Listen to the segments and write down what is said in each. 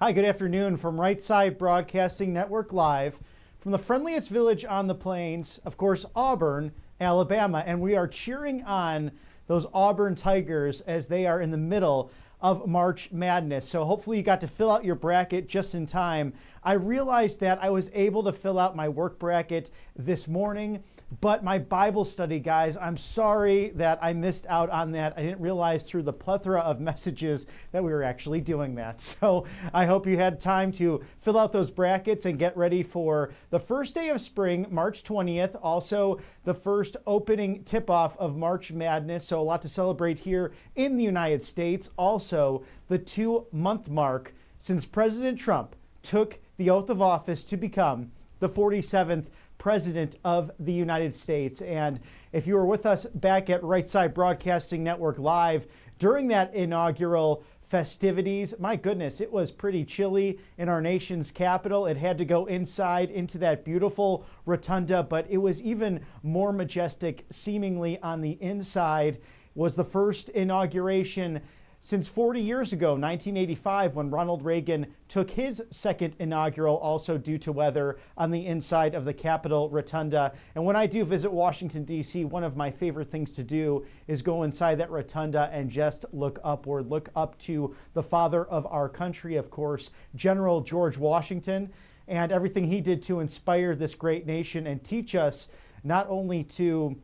Hi, good afternoon from Right Side Broadcasting Network Live from the friendliest village on the plains, of course, Auburn, Alabama. And we are cheering on those Auburn Tigers as they are in the middle of March Madness. So hopefully you got to fill out your bracket just in time. I realized that I was able to fill out my work bracket this morning, but my Bible study, guys, I'm sorry that I missed out on that. I didn't realize through the plethora of messages that we were actually doing that. So I hope you had time to fill out those brackets and get ready for the first day of spring, March 20th. Also, the first opening tip-off of March Madness. So a lot to celebrate here in the United States. Also, the 2-month mark since President Trump took the oath of office to become the 47th President of the United States. And if you were with us back at Right Side Broadcasting Network Live during that inaugural festivities, my goodness, it was pretty chilly in our nation's capital. It had to go inside into that beautiful rotunda, but it was even more majestic seemingly on the inside. Was the first inauguration since 40 years ago, 1985, when Ronald Reagan took his second inaugural, also due to weather, on the inside of the Capitol Rotunda. And when I do visit Washington, D.C., one of my favorite things to do is go inside that rotunda and just look upward, look up to the father of our country, of course, General George Washington, and everything he did to inspire this great nation and teach us not only to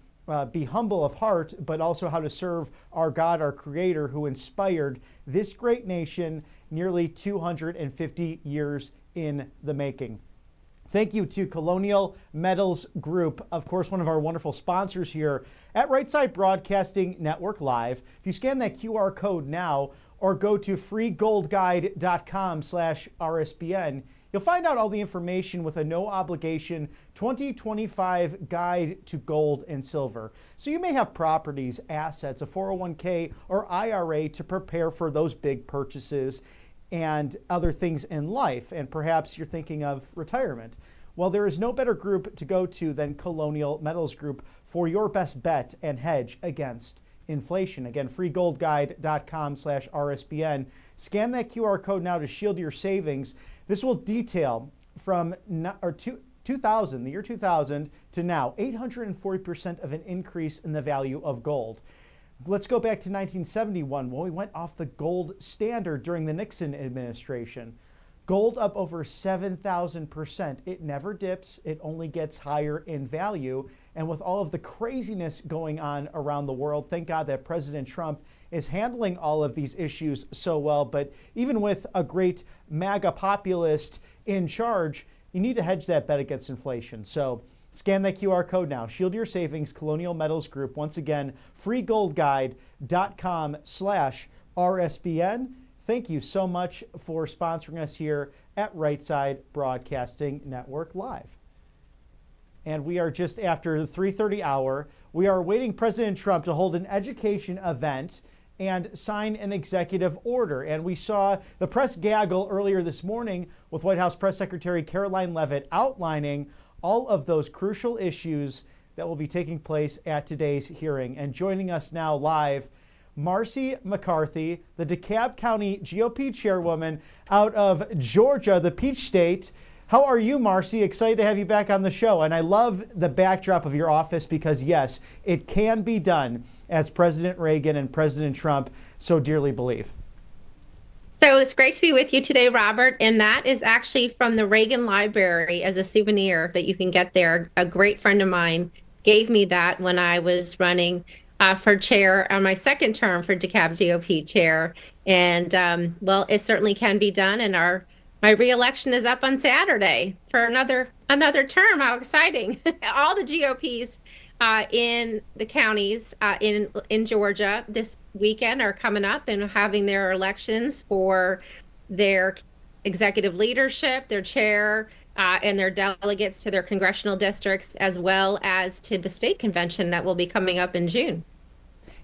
be humble of heart, but also how to serve our God, our Creator, who inspired this great nation nearly 250 years in the making. Thank you to Colonial Metals Group, of course, one of our wonderful sponsors here at Right Side Broadcasting Network Live. If you scan that QR code now or go to freegoldguide.com/RSBN, you'll find out all the information with a no-obligation 2025 guide to gold and silver. So you may have properties, assets, a 401k or IRA to prepare for those big purchases and other things in life. And perhaps you're thinking of retirement. Well, there is no better group to go to than Colonial Metals Group for your best bet and hedge against inflation. Again, freegoldguide.com/RSBN. Scan that QR code now to shield your savings. This will detail from 2000, the year 2000 to now, 840% of an increase in the value of gold. Let's go back to 1971 when we went off the gold standard during the Nixon administration. Gold up over 7,000%. It never dips. It only gets higher in value. And with all of the craziness going on around the world, thank God that President Trump is handling all of these issues so well. But even with a great MAGA populist in charge, you need to hedge that bet against inflation. So scan that QR code now. Shield your savings, Colonial Metals Group. Once again, freegoldguide.com/RSBN. Thank you so much for sponsoring us here at Right Side Broadcasting Network Live. And we are just after the 3:30 hour. We are awaiting President Trump to hold an education event and sign an executive order. And we saw the press gaggle earlier this morning with White House Press Secretary Caroline Leavitt outlining all of those crucial issues that will be taking place at today's hearing. And joining us now live, Marcy McCarthy, the DeKalb County GOP chairwoman out of Georgia, the Peach State. How are you, Marcy? Excited to have you back on the show. And I love the backdrop of your office because, yes, it can be done, as President Reagan and President Trump so dearly believe. So it's great to be with you today, Robert. And that is actually from the Reagan Library as a souvenir that you can get there. A great friend of mine gave me that when I was running for chair on my second term for DeKalb GOP chair. And well, it certainly can be done. And my reelection is up on Saturday for another term. How exciting. All the GOPs in the counties in Georgia this weekend are coming up and having their elections for their executive leadership, their chair, and their delegates to their congressional districts, as well as to the state convention that will be coming up in June.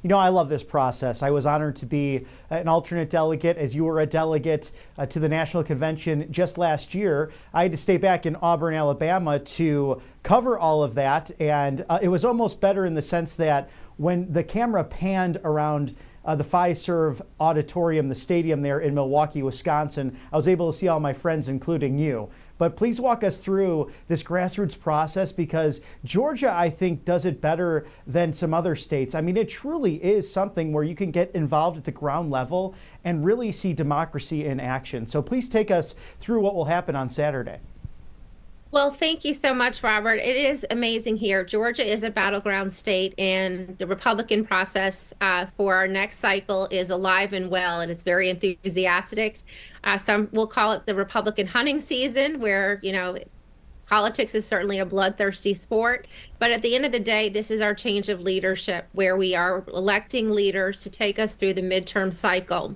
You know, I love this process. I was honored to be an alternate delegate as you were a delegate to the National Convention just last year. I had to stay back in Auburn, Alabama to cover all of that. And it was almost better in the sense that when the camera panned around the Fiserv Auditorium, the stadium there in Milwaukee, Wisconsin, I was able to see all my friends, including you. But please walk us through this grassroots process, because Georgia, I think, does it better than some other states. I mean, it truly is something where you can get involved at the ground level and really see democracy in action. So please take us through what will happen on Saturday. Well, thank you so much, Robert. It is amazing here. Georgia is a battleground state, and the Republican process for our next cycle is alive and well, and it's very enthusiastic. Some will call it the Republican hunting season, where, politics is certainly a bloodthirsty sport. But at the end of the day, this is our change of leadership, where we are electing leaders to take us through the midterm cycle.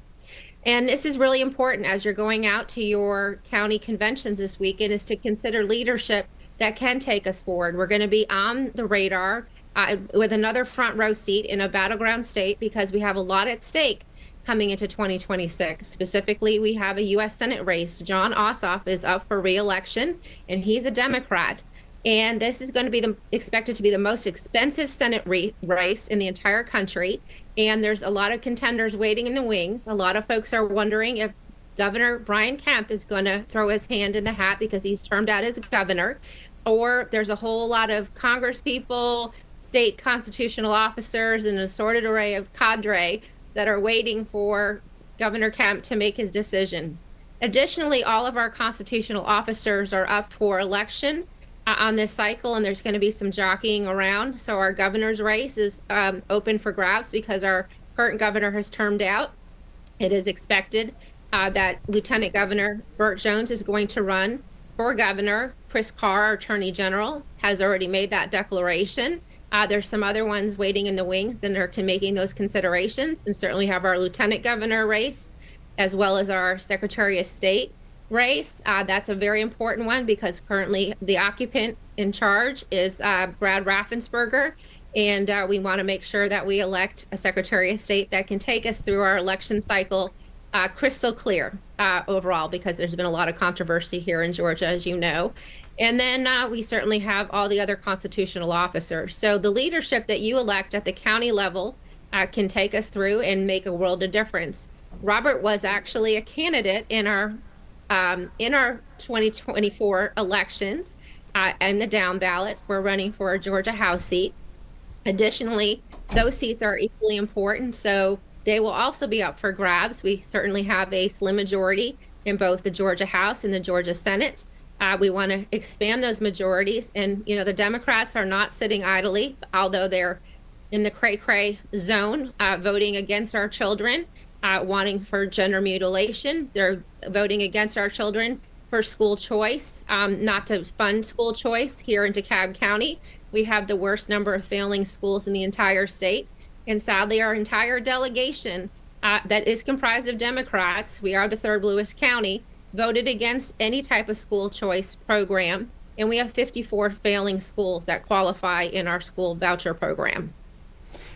And this is really important as you're going out to your county conventions this weekend, is to consider leadership that can take us forward. We're going to be on the radar with another front row seat in a battleground state, because we have a lot at stake coming into 2026. Specifically, we have a U.S. Senate race. Jon Ossoff is up for re-election, and he's a Democrat. And this is going to be expected to be the most expensive Senate race in the entire country. And there's a lot of contenders waiting in the wings. A lot of folks are wondering if Governor Brian Kemp is going to throw his hand in the hat because he's termed out as governor. Or there's a whole lot of Congress people, state constitutional officers, and an assorted array of cadre that are waiting for Governor Kemp to make his decision. Additionally, all of our constitutional officers are up for election on this cycle, and there's going to be some jockeying around. So our governor's race is open for grabs because our current governor has termed out. It is expected that Lieutenant Governor Burt Jones is going to run for governor. Chris Carr, our Attorney General, has already made that declaration. There's some other ones waiting in the wings that are making those considerations, and certainly have our Lieutenant Governor race, as well as our Secretary of State race. That's a very important one, because currently the occupant in charge is Brad Raffensperger, and we want to make sure that we elect a Secretary of State that can take us through our election cycle crystal clear overall, because there's been a lot of controversy here in Georgia, as you know. And then we certainly have all the other constitutional officers. So the leadership that you elect at the county level can take us through and make a world of difference. Robert was actually a candidate in our 2024 elections and the down ballot. We're running for a Georgia House seat. Additionally, those seats are equally important, so they will also be up for grabs. We certainly have a slim majority in both the Georgia House and the Georgia Senate. We want to expand those majorities, and the Democrats are not sitting idly, although they're in the cray-cray zone, voting against our children, wanting for gender mutilation. They're voting against our children for school choice, not to fund school choice here in DeKalb County. We have the worst number of failing schools in the entire state. And sadly, our entire delegation that is comprised of Democrats, we are the third bluest county, voted against any type of school choice program. And we have 54 failing schools that qualify in our school voucher program.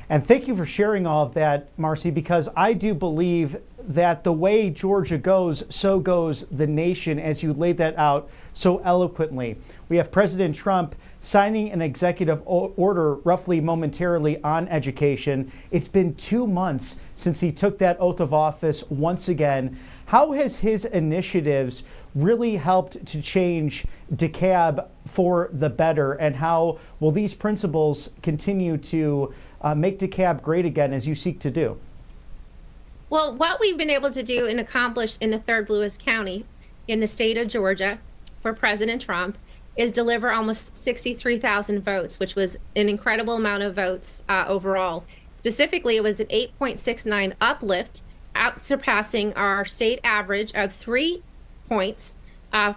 And thank you for sharing all of that, Marcy, because I do believe that the way Georgia goes, so goes the nation, as you laid that out so eloquently. We have President Trump signing an executive order roughly momentarily on education. It's been 2 months since he took that oath of office once again. How has his initiatives really helped to change DeKalb for the better, and how will these principles continue to make DeKalb great again, as you seek to do? Well, what we've been able to do and accomplish in the third bluest county in the state of Georgia for President Trump is deliver almost 63,000 votes, which was an incredible amount of votes overall. Specifically, it was an 8.69 uplift, surpassing our state average of 3 points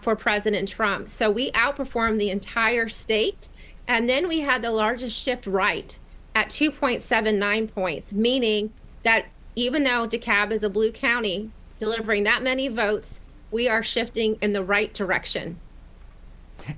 for President Trump. So we outperformed the entire state. And then we had the largest shift right at 2.79 points, meaning that even though DeKalb is a blue county, delivering that many votes, we are shifting in the right direction.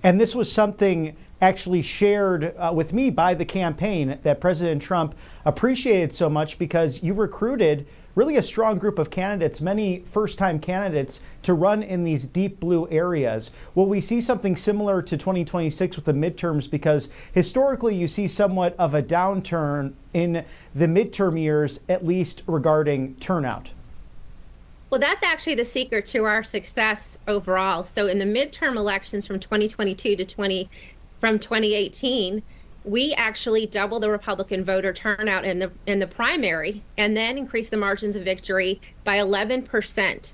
And this was something actually shared with me by the campaign that President Trump appreciated so much, because you recruited really a strong group of candidates, many first-time candidates, to run in these deep blue areas. Will we see something similar to 2026 with the midterms? Because historically you see somewhat of a downturn in the midterm years, at least regarding turnout. Well, that's actually the secret to our success overall. So in the midterm elections from 2022 to 2018, we actually doubled the Republican voter turnout in the primary, and then increased the margins of victory by 11%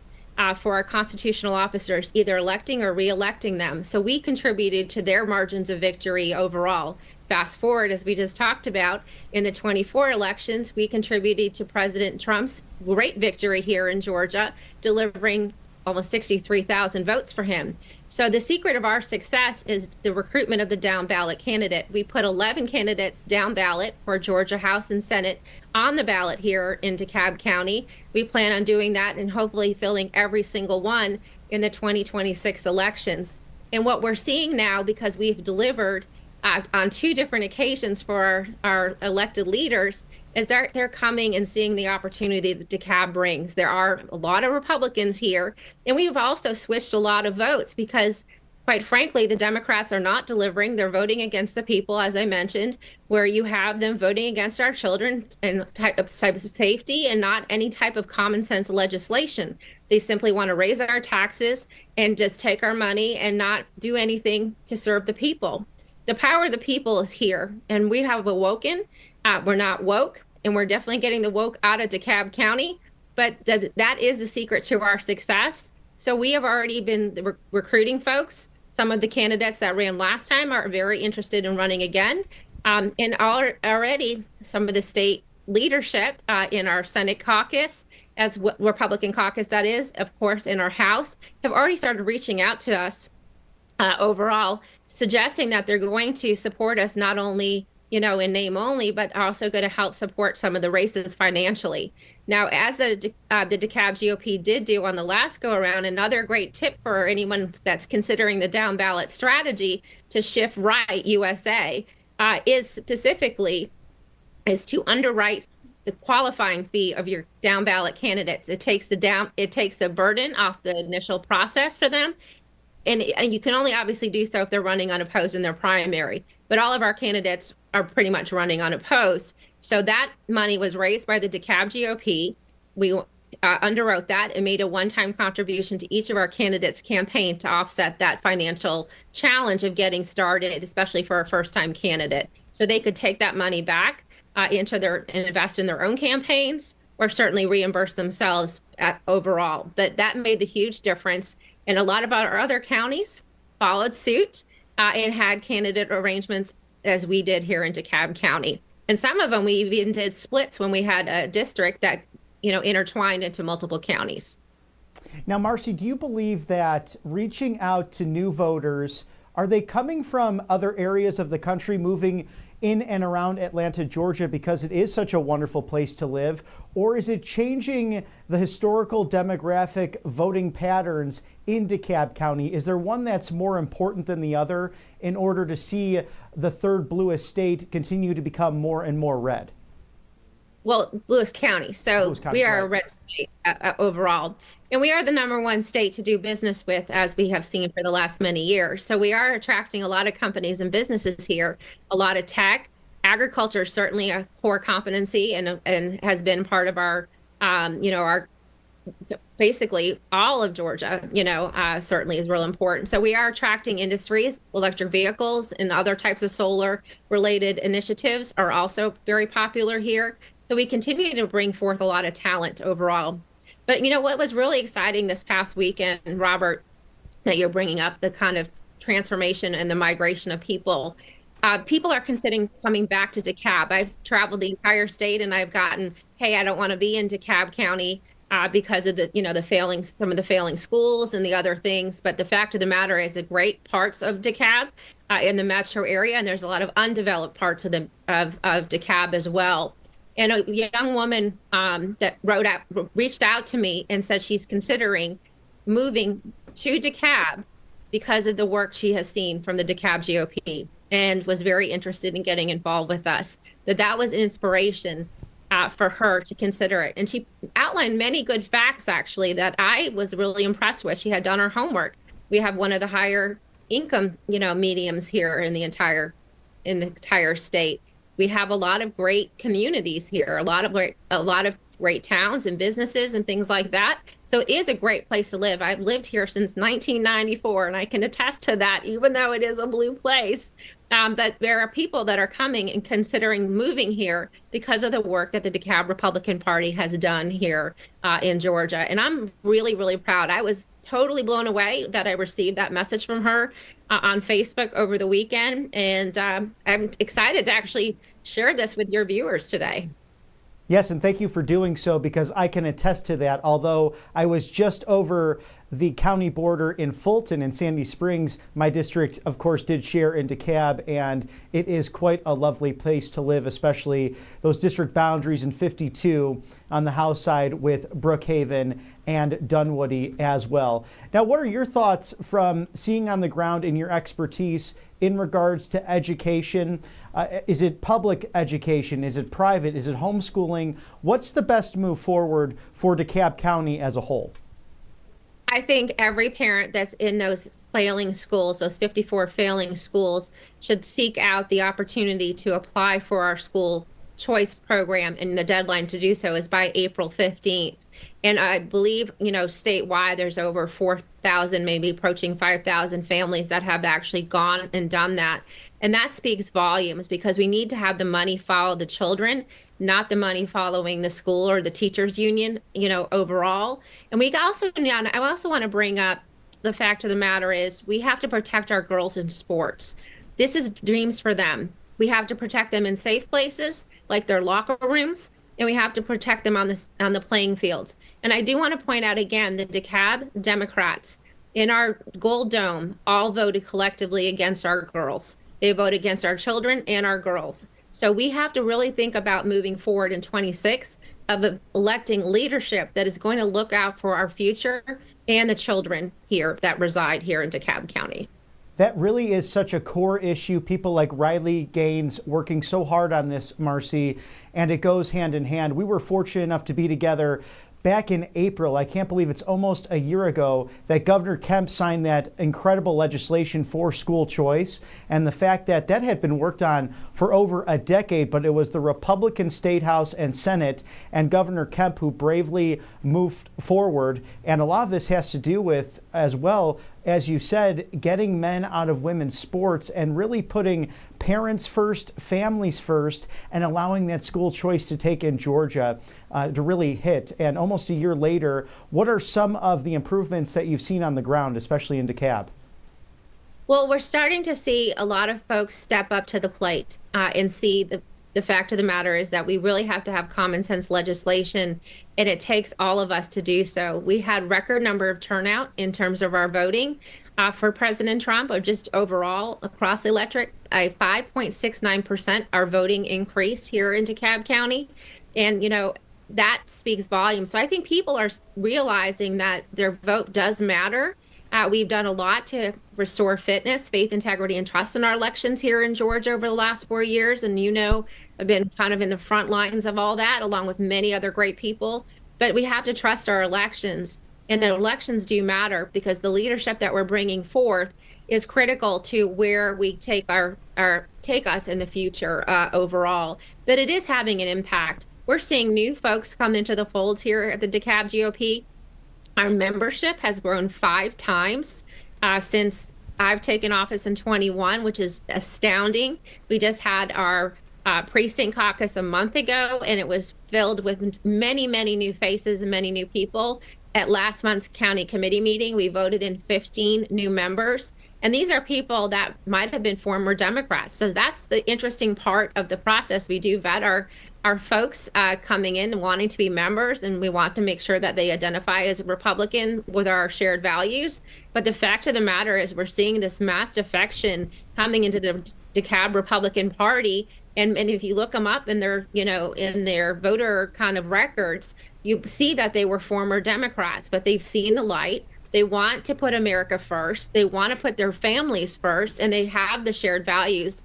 for our constitutional officers, either electing or re-electing them. So we contributed to their margins of victory overall. Fast forward, as we just talked about, in the 24 elections, we contributed to President Trump's great victory here in Georgia, delivering almost 63,000 votes for him. So the secret of our success is the recruitment of the down ballot candidate. We put 11 candidates down ballot for Georgia House and Senate on the ballot here in DeKalb County. We plan on doing that and hopefully filling every single one in the 2026 elections. And what we're seeing now, because we've delivered on 2 different occasions for our elected leaders, is they're coming and seeing the opportunity that DeKalb brings. There are a lot of Republicans here, and we've also switched a lot of votes because, quite frankly, the Democrats are not delivering. They're voting against the people, as I mentioned, where you have them voting against our children and type of safety and not any type of common sense legislation. They simply want to raise our taxes and just take our money and not do anything to serve the people. The power of the people is here, and we have awoken. We're not woke, and we're definitely getting the woke out of DeKalb County, but that is the secret to our success. So we have already been recruiting folks. Some of the candidates that ran last time are very interested in running again. And already some of the state leadership in our Senate caucus, as Republican caucus that is, of course, in our House, have already started reaching out to us overall, suggesting that they're going to support us not only in name only, but also going to help support some of the races financially. Now, as the DeKalb GOP did do on the last go around, another great tip for anyone that's considering the down ballot strategy to shift right USA is to underwrite the qualifying fee of your down ballot candidates. It takes the burden off the initial process for them. And you can only obviously do so if they're running unopposed in their primary. But all of our candidates are pretty much running unopposed. So that money was raised by the DeKalb GOP. We underwrote that and made a one-time contribution to each of our candidates' campaign to offset that financial challenge of getting started, especially for a first-time candidate. So they could take that money back and invest in their own campaigns, or certainly reimburse themselves overall. But that made the huge difference. And a lot of our other counties followed suit and had candidate arrangements as we did here in DeKalb County. And some of them, we even did splits when we had a district that, intertwined into multiple counties. Now, Marcy, do you believe that reaching out to new voters, are they coming from other areas of the country, moving in and around Atlanta, Georgia, because it is such a wonderful place to live? Or is it changing the historical demographic voting patterns in DeKalb County? Is there one that's more important than the other in order to see the third bluest state continue to become more and more red? Well, Lewis County. So Lewis County, we are right. a red state overall. And we are the #1 state to do business with, as we have seen for the last many years. So we are attracting a lot of companies and businesses here, a lot of tech. Agriculture is certainly a core competency and has been part of our, our basically all of Georgia, certainly is real important. So we are attracting industries. Electric vehicles and other types of solar related initiatives are also very popular here. So we continue to bring forth a lot of talent overall. But what was really exciting this past weekend, Robert, that you're bringing up, the kind of transformation and the migration of people. People are considering coming back to DeKalb. I've traveled the entire state and I've gotten, hey, I don't want to be in DeKalb County because of some of the failing schools and the other things. But the fact of the matter is the great parts of DeKalb in the metro area, and there's a lot of undeveloped parts of DeKalb as well. And a young woman that reached out to me and said she's considering moving to DeKalb because of the work she has seen from the DeKalb GOP and was very interested in getting involved with us. That was an inspiration for her to consider it. And she outlined many good facts, actually, that I was really impressed with. She had done her homework. We have one of the higher income, mediums here in the entire state. We have a lot of great communities here, a lot of great towns and businesses and things like that. So it is a great place to live. I've lived here since 1994, and I can attest to that, even though it is a blue place. But there are people that are coming and considering moving here because of the work that the DeKalb Republican Party has done here in Georgia. And I'm really, really proud. I was totally blown away that I received that message from her on Facebook over the weekend. And I'm excited to actually share this with your viewers today. Yes, and thank you for doing so, because I can attest to that. Although I was just over the county border in Fulton and Sandy Springs, my district, of course, did share in DeKalb, and it is quite a lovely place to live, especially those district boundaries in 52 on the House side with Brookhaven and Dunwoody as well. Now, what are your thoughts from seeing on the ground in your expertise in regards to education? Is it public education? Is it private? Is it homeschooling? What's the best move forward for DeKalb County as a whole? I think every parent that's in those failing schools, those 54 failing schools, should seek out the opportunity to apply for our school choice program, and the deadline to do so is by April 15th. And I believe, statewide, there's over 4,000, maybe approaching 5,000 families that have actually gone and done that. And that speaks volumes, because we need to have the money follow the children, not the money following the school or the teachers union, overall. And I also want to bring up the fact of the matter is we have to protect our girls in sports. This is dreams for them. We have to protect them in safe places like their locker rooms, and we have to protect them on the playing fields. And I do want to point out again, the DeKalb Democrats in our Gold Dome all voted collectively against our girls. They vote against our children and our girls. So we have to really think about moving forward in 26 of electing leadership that is going to look out for our future and the children here that reside here in DeKalb County. That really is such a core issue. People like Riley Gaines working so hard on this, Marcy, and it goes hand in hand. We were fortunate enough to be together back in April. I can't believe it's almost a year ago that Governor Kemp signed that incredible legislation for school choice. And the fact that that had been worked on for over a decade, but it was the Republican State House and Senate and Governor Kemp who bravely moved forward. And a lot of this has to do with, as well, as you said, getting men out of women's sports and really putting parents first, families first, and allowing that school choice to take in Georgia to really hit. And almost a year later, what are some of the improvements that you've seen on the ground, especially in DeKalb? Well, we're starting to see a lot of folks step up to the plate and see the fact of the matter is that we really have to have common sense legislation, and it takes all of us to do so. We had record number of turnout in terms of our voting for President Trump, or just overall across the electorate. 5.69% our voting increased here in DeKalb County. And, that speaks volumes. So I think people are realizing that their vote does matter. We've done a lot to restore fitness, faith, integrity, and trust in our elections here in Georgia over the last 4 years. And, I've been kind of in the front lines of all that, along with many other great people. But we have to trust our elections. And the elections do matter, because the leadership that we're bringing forth is critical to where we take take us in the future overall. But it is having an impact. We're seeing new folks come into the fold here at the DeKalb GOP. Our membership has grown 5 times since I've taken office in 21, which is astounding. We just had our precinct caucus a month ago, and it was filled with many, many new faces and many new people. At last month's county committee meeting, we voted in 15 new members. And these are people that might have been former Democrats. So that's the interesting part of the process. We do vet our folks coming in and wanting to be members, and we want to make sure that they identify as a Republican with our shared values. But the fact of the matter is we're seeing this mass defection coming into the DeKalb Republican Party. And if you look them up in their, in their voter kind of records, you see that they were former Democrats, but they've seen the light. They want to put America first. They want to put their families first, and they have the shared values.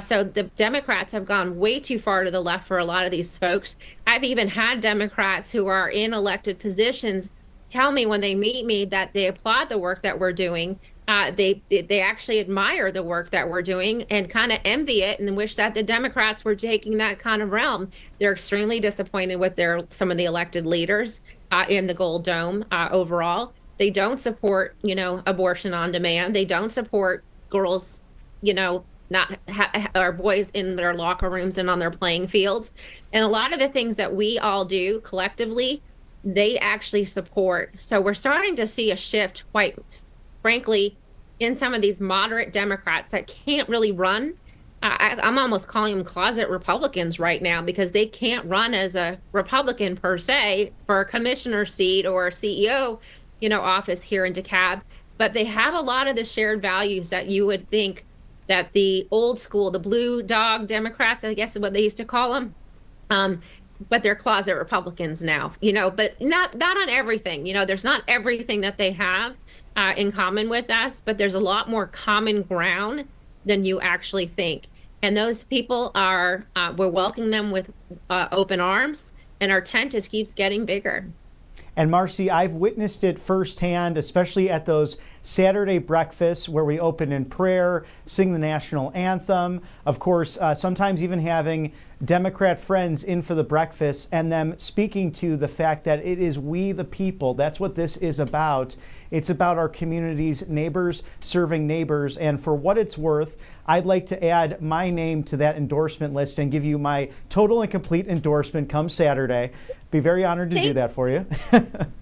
So the Democrats have gone way too far to the left for a lot of these folks. I've even had Democrats who are in elected positions tell me when they meet me that they applaud the work that we're doing. They actually admire the work that we're doing and kind of envy it and wish that the Democrats were taking that kind of realm. They're extremely disappointed with some of the elected leaders in the Gold Dome overall. They don't support, abortion on demand. They don't support girls, or boys in their locker rooms and on their playing fields. And a lot of the things that we all do collectively, they actually support. So we're starting to see a shift, quite frankly, in some of these moderate Democrats that can't really run. I'm almost calling them closet Republicans right now because they can't run as a Republican per se for a commissioner seat or a CEO, office here in DeKalb. But they have a lot of the shared values that you would think that the old school, the blue dog Democrats, I guess is what they used to call them, but they're closet Republicans now, but not on everything. There's not everything that they have in common with us, but there's a lot more common ground than you actually think. And those people we're welcoming them with open arms, and our tent just keeps getting bigger. And Marcy, I've witnessed it firsthand, especially at those Saturday breakfasts where we open in prayer, sing the national anthem. Of course, sometimes even having Democrat friends in for the breakfast and them speaking to the fact that it is we the people. That's what this is about. It's about our community's neighbors serving neighbors. And for what it's worth, I'd like to add my name to that endorsement list and give you my total and complete endorsement come Saturday. Be very honored to do that for you.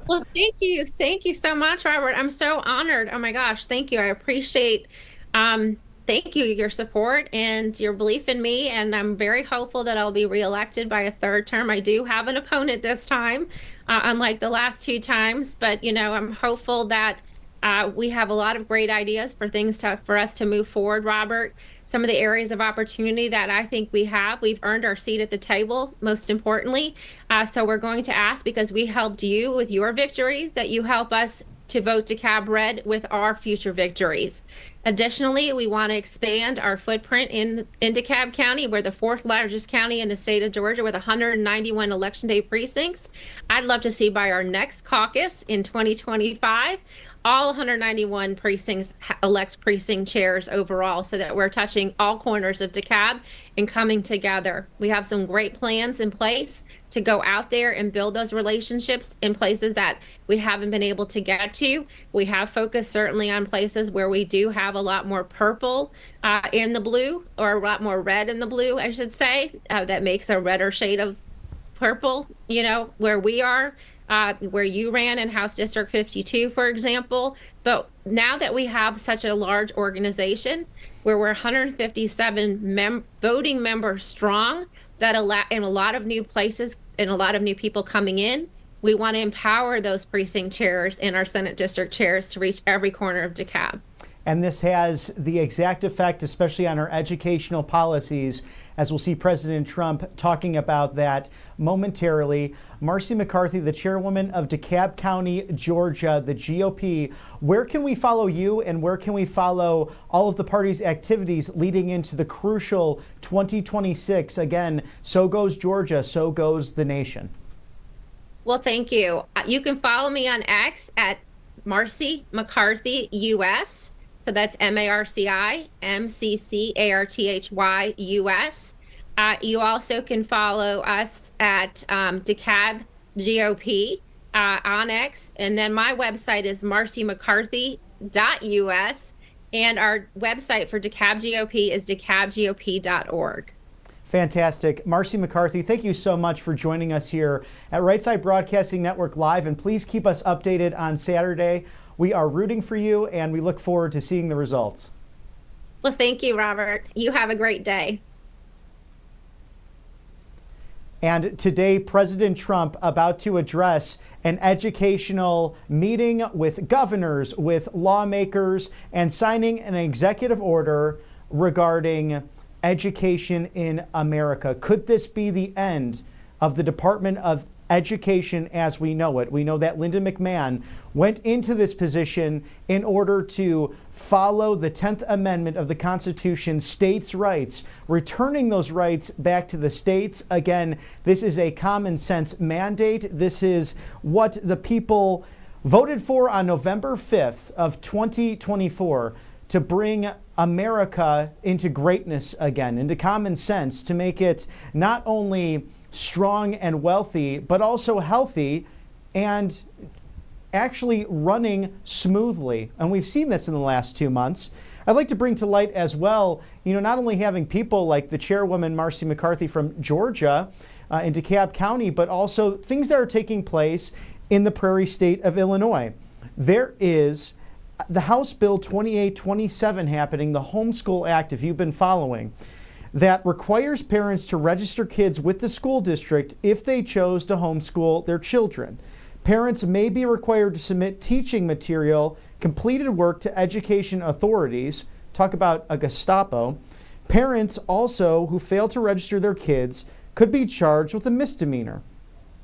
Well, thank you. Thank you so much, Robert. I'm so honored. Oh my gosh. Thank you. I appreciate thank you, your support and your belief in me. And I'm very hopeful that I'll be reelected by a third term. I do have an opponent this time, unlike the last two times. But, I'm hopeful that we have a lot of great ideas for things for us to move forward, Robert. Some of the areas of opportunity that I think we've earned our seat at the table, most importantly. So we're going to ask, because we helped you with your victories, that you help us to vote DeKalb red with our future victories. Additionally, we want to expand our footprint in DeKalb County. We're the fourth largest county in the state of Georgia with 191 election day precincts. I'd love to see by our next caucus in 2025, all 191 precincts elect precinct chairs overall, so that we're touching all corners of DeKalb and coming together. We have some great plans in place to go out there and build those relationships in places that we haven't been able to get to. We have focused certainly on places where we do have a lot more purple in the blue, or a lot more red in the blue, I should say, that makes a redder shade of purple, where we are. Where you ran in House District 52, for example. But now that we have such a large organization where we're 157 voting members strong, in a lot of new places and a lot of new people coming in, we want to empower those precinct chairs and our Senate district chairs to reach every corner of DeKalb. And this has the exact effect, especially on our educational policies, as we'll see President Trump talking about that momentarily. Marcy McCarthy, the chairwoman of DeKalb County, Georgia, the GOP. Where can we follow you, and where can we follow all of the party's activities leading into the crucial 2026? Again, so goes Georgia, so goes the nation. Well, thank you. You can follow me on X at Marcy McCarthy US. So that's MarcyMcCarthyUS. You also can follow us at DeKalb GOP on X. And then my website is marcymccarthy.us. And our website for DeKalb GOP is decalbgop.org. Fantastic. Marcy McCarthy, thank you so much for joining us here at Right Side Broadcasting Network Live. And please keep us updated on Saturday. We are rooting for you, and we look forward to seeing the results. Well, thank you, Robert. You have a great day. And today, President Trump about to address an educational meeting with governors, with lawmakers, and signing an executive order regarding education in America. Could this be the end of the Department of Education as we know it. We know that Linda McMahon went into this position in order to follow the 10th Amendment of the Constitution, states' rights, returning those rights back to the states. Again, this is a common sense mandate. This is what the people voted for on November 5th of 2024 to bring America into greatness again, into common sense, to make it not only strong and wealthy, but also healthy and actually running smoothly. And we've seen this in the last 2 months. I'd like to bring to light as well, not only having people like the chairwoman, Marcy McCarthy from Georgia in DeKalb County, but also things that are taking place in the prairie state of Illinois. There is the House Bill 2827 happening, the Homeschool Act, if you've been following, that requires parents to register kids with the school district if they chose to homeschool their children. Parents may be required to submit teaching material, completed work to education authorities. Talk about a Gestapo. Parents also who fail to register their kids could be charged with a misdemeanor,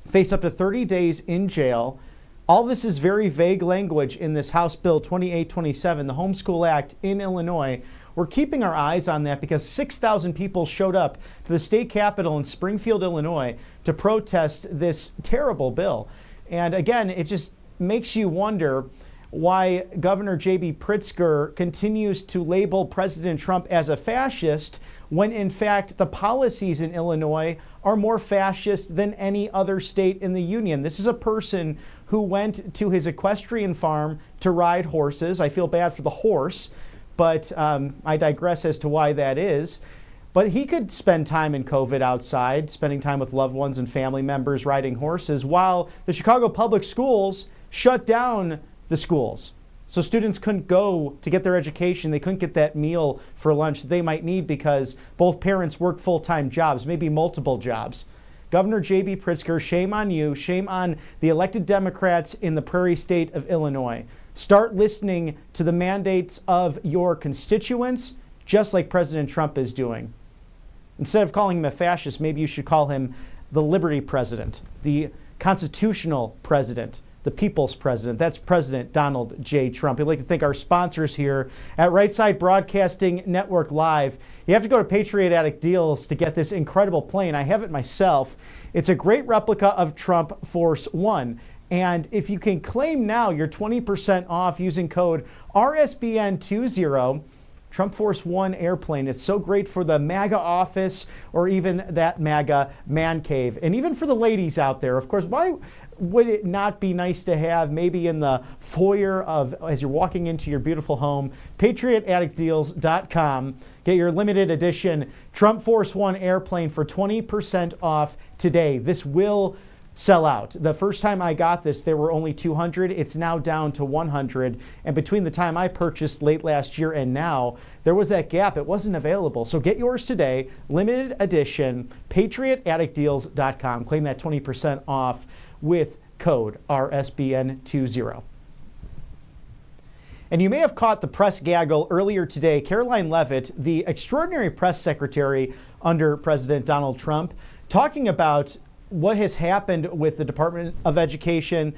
face up to 30 days in jail. All this is very vague language in this House Bill 2827, the Homeschool Act in Illinois. We're keeping our eyes on that because 6,000 people showed up to the state capitol in Springfield, Illinois to protest this terrible bill. And again, it just makes you wonder why Governor J.B. Pritzker continues to label President Trump as a fascist when in fact the policies in Illinois are more fascist than any other state in the union. This is a person who went to his equestrian farm to ride horses. I feel bad for the horse, but I digress as to why that is. But he could spend time in COVID outside, spending time with loved ones and family members riding horses, while the Chicago public schools shut down the schools. So students couldn't go to get their education. They couldn't get that meal for lunch that they might need because both parents work full-time jobs, maybe multiple jobs. Governor J.B. Pritzker, shame on you. Shame on the elected Democrats in the prairie state of Illinois. Start listening to the mandates of your constituents, just like President Trump is doing. Instead of calling him a fascist, maybe you should call him the Liberty President, the Constitutional President, the People's President. That's President Donald J. Trump. I'd like to thank our sponsors here at Right Side Broadcasting Network Live. You have to go to Patriot Attic Deals to get this incredible plane. I have it myself. It's a great replica of Trump Force One. And if you can claim now your 20% off using code RSBN20, Trump Force One airplane. It's so great for the MAGA office or even that MAGA man cave. And even for the ladies out there, of course, why would it not be nice to have maybe in the foyer of, as you're walking into your beautiful home, patriotatticdeals.com, get your limited edition Trump Force One airplane for 20% off today. This will sell out. The first time I got this, there were only 200. It's now down to 100. And between the time I purchased late last year and now, there was that gap. It wasn't available. So get yours today. Limited edition, patriotatticdeals.com. Claim that 20% off with code RSBN20. And you may have caught the press gaggle earlier today. Caroline Leavitt, the extraordinary press secretary under President Donald Trump, talking about what has happened with the Department of Education,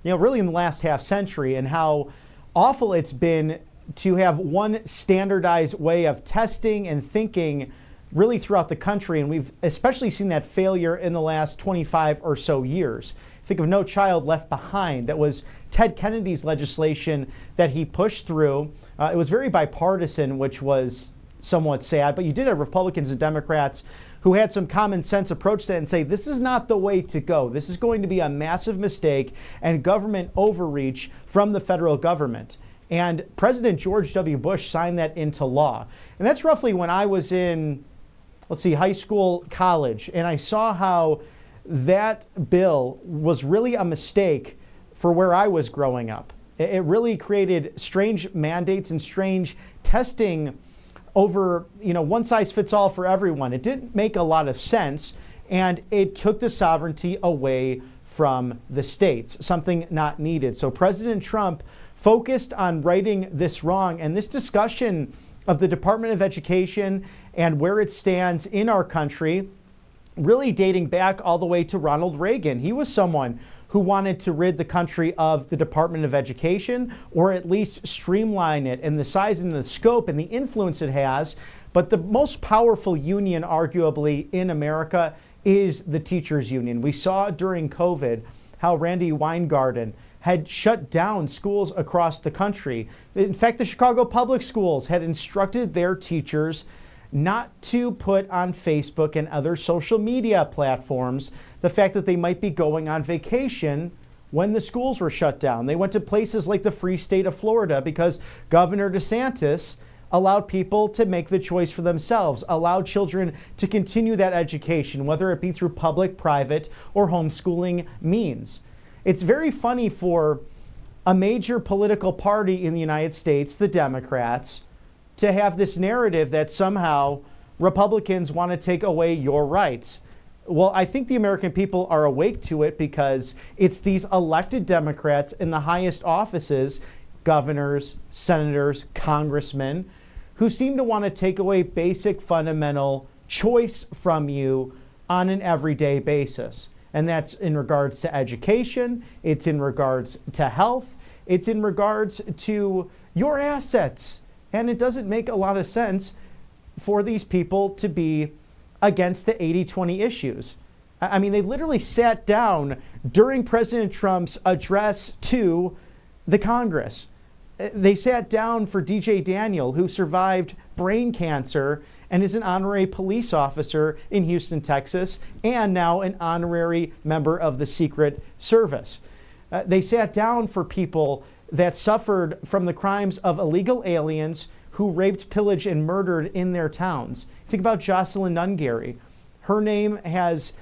really in the last half century, and how awful it's been to have one standardized way of testing and thinking really throughout the country. And we've especially seen that failure in the last 25 or so years. Think of No Child Left Behind. That was Ted Kennedy's legislation that he pushed through. It was very bipartisan, which was somewhat sad, but you did have Republicans and Democrats who had some common sense approach to that and say, this is not the way to go. This is going to be a massive mistake and government overreach from the federal government. And President George W. Bush signed that into law. And that's roughly when I was in, high school, college, and I saw how that bill was really a mistake for where I was growing up. It really created strange mandates and strange testing over, one size fits all for everyone. It didn't make a lot of sense, and it took the sovereignty away from the states, something not needed. So President Trump focused on righting this wrong, and this discussion of the Department of Education and where it stands in our country really dating back all the way to Ronald Reagan. He was someone who wanted to rid the country of the Department of Education, or at least streamline it and the size and the scope and the influence it has. But the most powerful union, arguably, in America is the teachers union. We saw during COVID how Randy Weingarten had shut down schools across the country. In fact, the Chicago Public Schools had instructed their teachers not to put on Facebook and other social media platforms the fact that they might be going on vacation when the schools were shut down. They went to places like the free state of Florida because Governor DeSantis allowed people to make the choice for themselves, allowed children to continue that education, whether it be through public, private, or homeschooling means. It's very funny for a major political party in the United States, the Democrats, to have this narrative that somehow Republicans want to take away your rights. Well, I think the American people are awake to it because it's these elected Democrats in the highest offices, governors, senators, congressmen, who seem to want to take away basic fundamental choice from you on an everyday basis. And that's in regards to education, it's in regards to health, it's in regards to your assets. And it doesn't make a lot of sense for these people to be against the 80-20 issues. I mean, they literally sat down during President Trump's address to the Congress. They sat down for DJ Daniel, who survived brain cancer and is an honorary police officer in Houston, Texas, and now an honorary member of the Secret Service. They sat down for people that suffered from the crimes of illegal aliens who raped, pillaged, and murdered in their towns. Think about Jocelyn Nungary. Her name has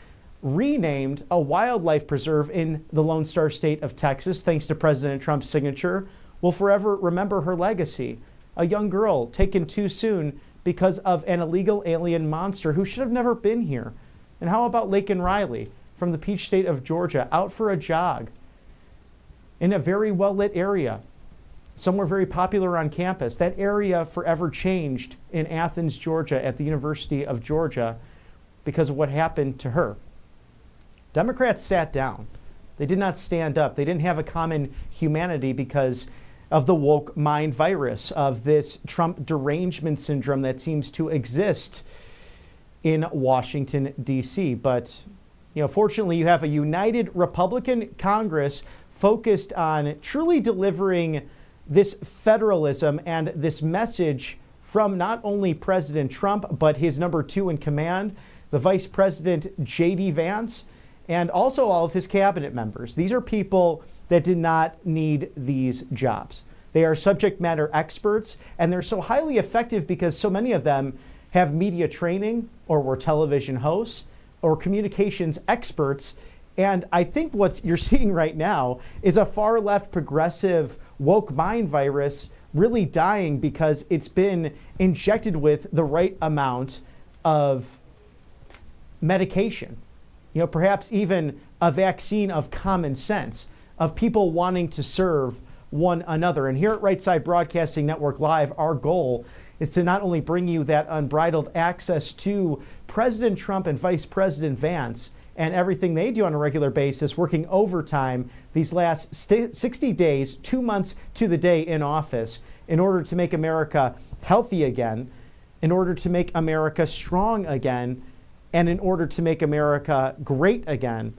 renamed a wildlife preserve in the Lone Star State of Texas, thanks to President Trump's signature. We'll forever remember her legacy. A young girl taken too soon because of an illegal alien monster who should have never been here. And how about Laken Riley from the Peach State of Georgia, out for a jog in a very well-lit area, somewhere very popular on campus. That area forever changed in Athens, Georgia, at the University of Georgia because of what happened to her. Democrats sat down. They did not stand up. They didn't have a common humanity because of the woke mind virus, of this Trump derangement syndrome that seems to exist in Washington, D.C. But, fortunately, you have a united Republican Congress focused on truly delivering this federalism and this message from not only President Trump, but his number two in command, the Vice President J.D. Vance, and also all of his cabinet members. These are people that did not need these jobs. They are subject matter experts, and they're so highly effective because so many of them have media training or were television hosts or communications experts. And I think what you're seeing right now is a far left progressive woke mind virus really dying because it's been injected with the right amount of medication. Perhaps even a vaccine of common sense, of people wanting to serve one another. And here at Right Side Broadcasting Network Live, our goal is to not only bring you that unbridled access to President Trump and Vice President Vance and everything they do on a regular basis, working overtime these last 60 days, 2 months to the day in office, in order to make America healthy again, in order to make America strong again, and in order to make America great again.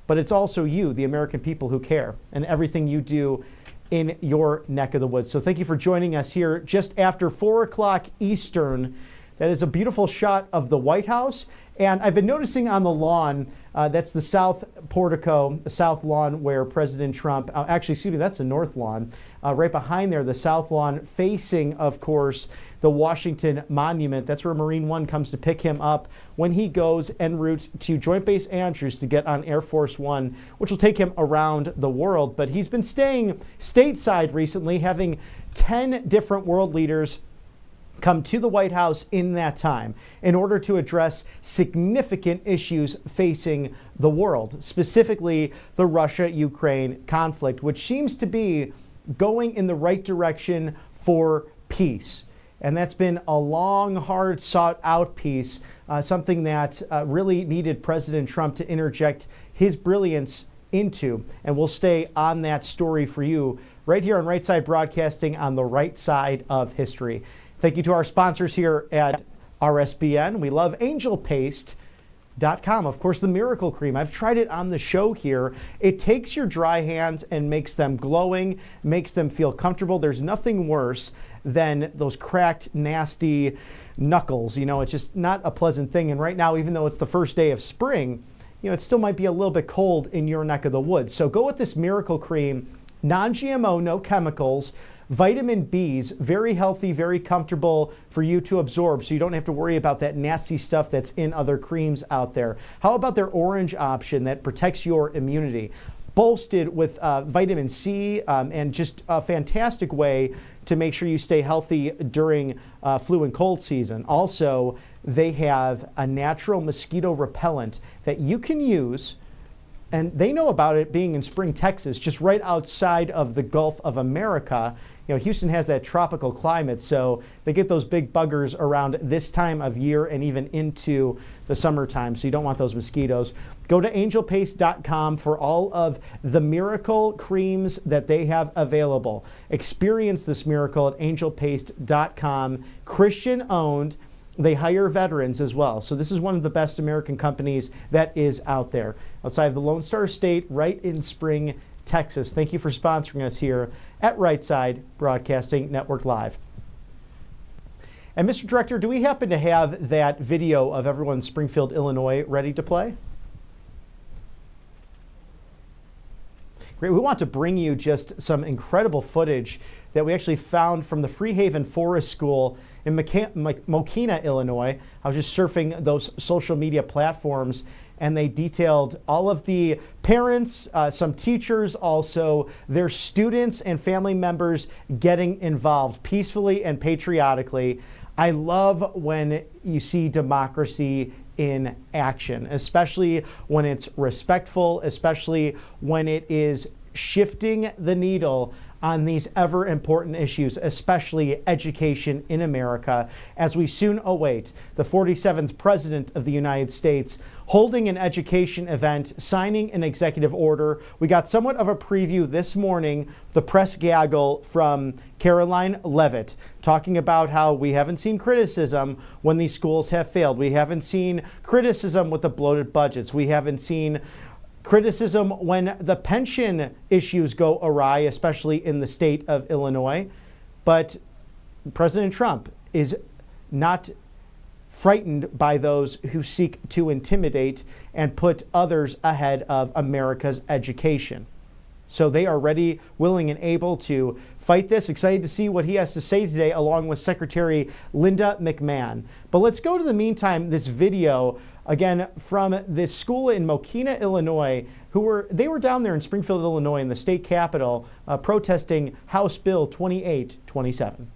But it's also you, the American people, who care, and everything you do in your neck of the woods. So thank you for joining us here just after 4 o'clock Eastern. That is a beautiful shot of the White House. And I've been noticing on the lawn, that's the south portico, the south lawn where President Trump, that's the north lawn. Right behind there, the south lawn facing, of course, the Washington Monument. That's where Marine One comes to pick him up when he goes en route to Joint Base Andrews to get on Air Force One, which will take him around the world. But he's been staying stateside recently, having 10 different world leaders come to the White House in that time in order to address significant issues facing the world, specifically the Russia-Ukraine conflict, which seems to be going in the right direction for peace. And that's been a long, hard, sought out piece, something that really needed President Trump to interject his brilliance into. And we'll stay on that story for you right here on Right Side Broadcasting on the right side of history. Thank you to our sponsors here at RSBN. We love angelpaste.com. Of course, the Miracle Cream. I've tried it on the show here. It takes your dry hands and makes them glowing, makes them feel comfortable. There's nothing worse than those cracked, nasty knuckles. You know, it's just not a pleasant thing. And right now, even though it's the first day of spring, you know, it still might be a little bit cold in your neck of the woods. So go with this Miracle Cream, non-GMO, no chemicals, vitamin B's, very healthy, very comfortable for you to absorb, so you don't have to worry about that nasty stuff that's in other creams out there. How about their orange option that protects your immunity? Bolstered with vitamin C and just a fantastic way to make sure you stay healthy during flu and cold season. Also, they have a natural mosquito repellent that you can use, and they know about it being in Spring, Texas, just right outside of the Gulf of America. You know, Houston has that tropical climate, so they get those big buggers around this time of year and even into the summertime, so you don't want those mosquitoes. Go to angelpaste.com for all of the miracle creams that they have available. Experience this miracle at angelpaste.com. Christian owned. They hire veterans as well. So this is one of the best American companies that is out there. Outside of the Lone Star State, right in Spring, Texas. Thank you for sponsoring us here at Right Side Broadcasting Network Live. And Mr. Director, do we happen to have that video of everyone in Springfield, Illinois ready to play? Great. We want to bring you just some incredible footage that we actually found from the Freehaven Forest School in Mokina, Illinois. I was just surfing those social media platforms, and they detailed all of the parents, some teachers, also their students and family members getting involved peacefully and patriotically. I love when you see democracy in action, especially when it's respectful, especially when it is shifting the needle on these ever important issues, especially education in America, as we soon await the 47th President of the United States holding an education event, signing an executive order. We got somewhat of a preview this morning, the press gaggle from Caroline Leavitt, talking about how we haven't seen criticism when these schools have failed. We haven't seen criticism with the bloated budgets. We haven't seen criticism when the pension issues go awry, especially in the state of Illinois. But President Trump is not frightened by those who seek to intimidate and put others ahead of America's education. So they are ready, willing, and able to fight this. Excited to see what he has to say today, along with Secretary Linda McMahon. But let's go to the meantime, this video, again, from this school in Mokina, Illinois, they were down there in Springfield, Illinois, in the state capitol, protesting House Bill 2827.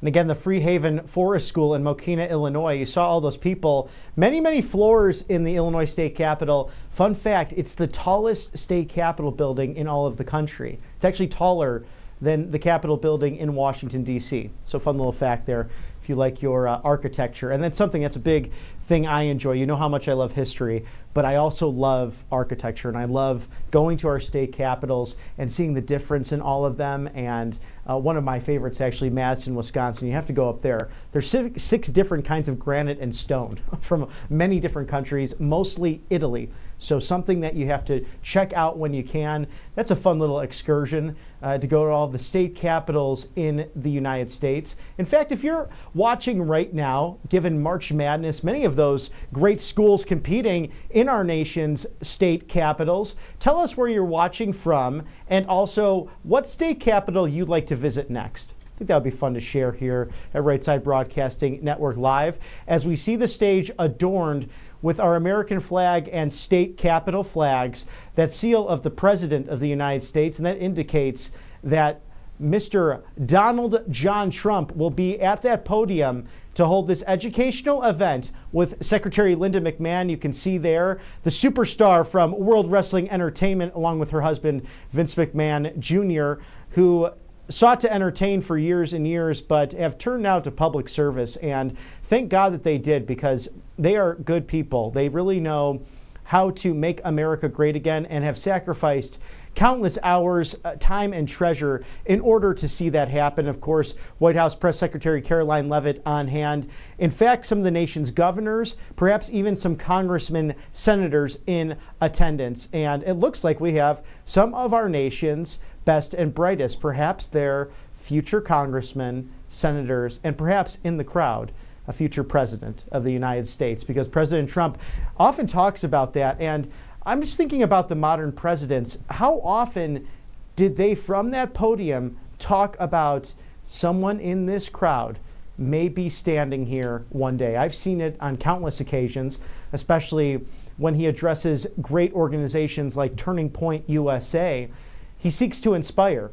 And again, the Freehaven Forest School in Mokina, Illinois. You saw all those people, many, many floors in the Illinois State Capitol. Fun fact, it's the tallest state capitol building in all of the country. It's actually taller than the Capitol building in Washington, D.C. So fun little fact there. if you like your architecture. And that's something that's a big thing I enjoy. You know how much I love history, but I also love architecture, and I love going to our state capitals and seeing the difference in all of them. And one of my favorites, actually, Madison, Wisconsin. You have to go up there. There's six different kinds of granite and stone from many different countries, mostly Italy. So something that you have to check out when you can. That's a fun little excursion to go to all the state capitals in the United States. In fact, if you're watching right now, given March Madness, many of those great schools competing in our nation's state capitals, tell us where you're watching from and also what state capital you'd like to visit next. I think that would be fun to share here at Right Side Broadcasting Network Live as we see the stage adorned with our American flag and state capital flags, that seal of the President of the United States, and that indicates that Mr. Donald John Trump will be at that podium to hold this educational event with Secretary Linda McMahon. You can see there the superstar from World Wrestling Entertainment, along with her husband, Vince McMahon Jr., who sought to entertain for years and years, but have turned now to public service. And thank God that they did, because they are good people. They really know how to make America great again and have sacrificed countless hours, time, and treasure in order to see that happen. Of course, White House Press Secretary Caroline Leavitt on hand. In fact, some of the nation's governors, perhaps even some congressmen, senators in attendance. And it looks like we have some of our nation's best and brightest, perhaps their future congressmen, senators, and perhaps in the crowd, a future president of the United States, because President Trump often talks about that. And I'm just thinking about the modern presidents. How often did they, from that podium, talk about someone in this crowd may be standing here one day? I've seen it on countless occasions, especially when he addresses great organizations like Turning Point USA. He seeks to inspire.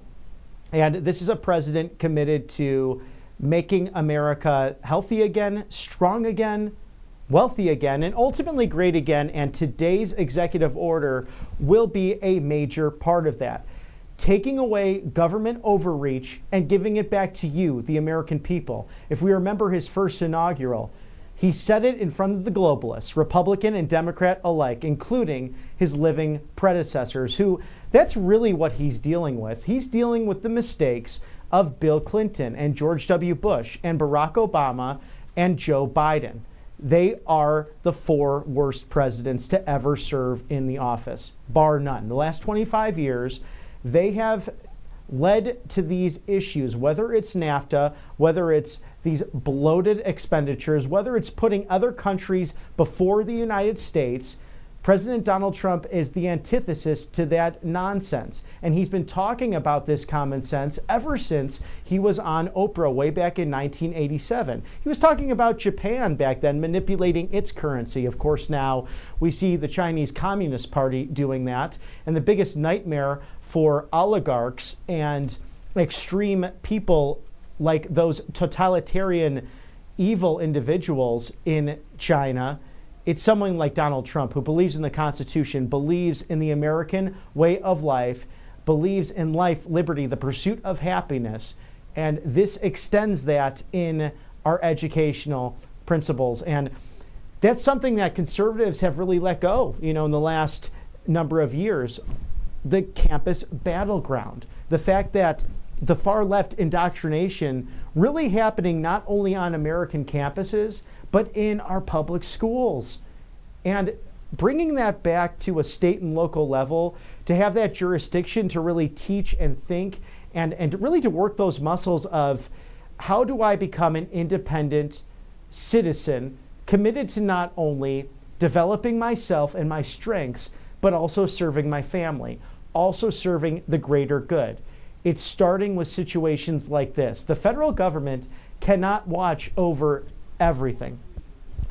And this is a president committed to making America healthy again, strong again, wealthy again, and ultimately great again. And today's executive order will be a major part of that. Taking away government overreach and giving it back to you, the American people. If we remember his first inaugural, he said it in front of the globalists, Republican and Democrat alike, including his living predecessors, who that's really what he's dealing with. He's dealing with the mistakes of Bill Clinton and George W. Bush and Barack Obama and Joe Biden. They are the four worst presidents to ever serve in the office, bar none. The last 25 years, they have led to these issues, whether it's NAFTA, whether it's these bloated expenditures, whether it's putting other countries before the United States. President Donald Trump is the antithesis to that nonsense. And he's been talking about this common sense ever since he was on Oprah way back in 1987. He was talking about Japan back then manipulating its currency. Of course, now we see the Chinese Communist Party doing that. And the biggest nightmare for oligarchs and extreme people like those totalitarian evil individuals in China, it's someone like Donald Trump, who believes in the Constitution, believes in the American way of life, believes in life, liberty, the pursuit of happiness. And this extends that in our educational principles. And that's something that conservatives have really let go, in the last number of years. The campus battleground, the fact that the far left indoctrination really happening not only on American campuses, but in our public schools. And bringing that back to a state and local level, to have that jurisdiction to really teach and think and really to work those muscles of how do I become an independent citizen committed to not only developing myself and my strengths, but also serving my family, also serving the greater good. It's starting with situations like this. The federal government cannot watch over everything.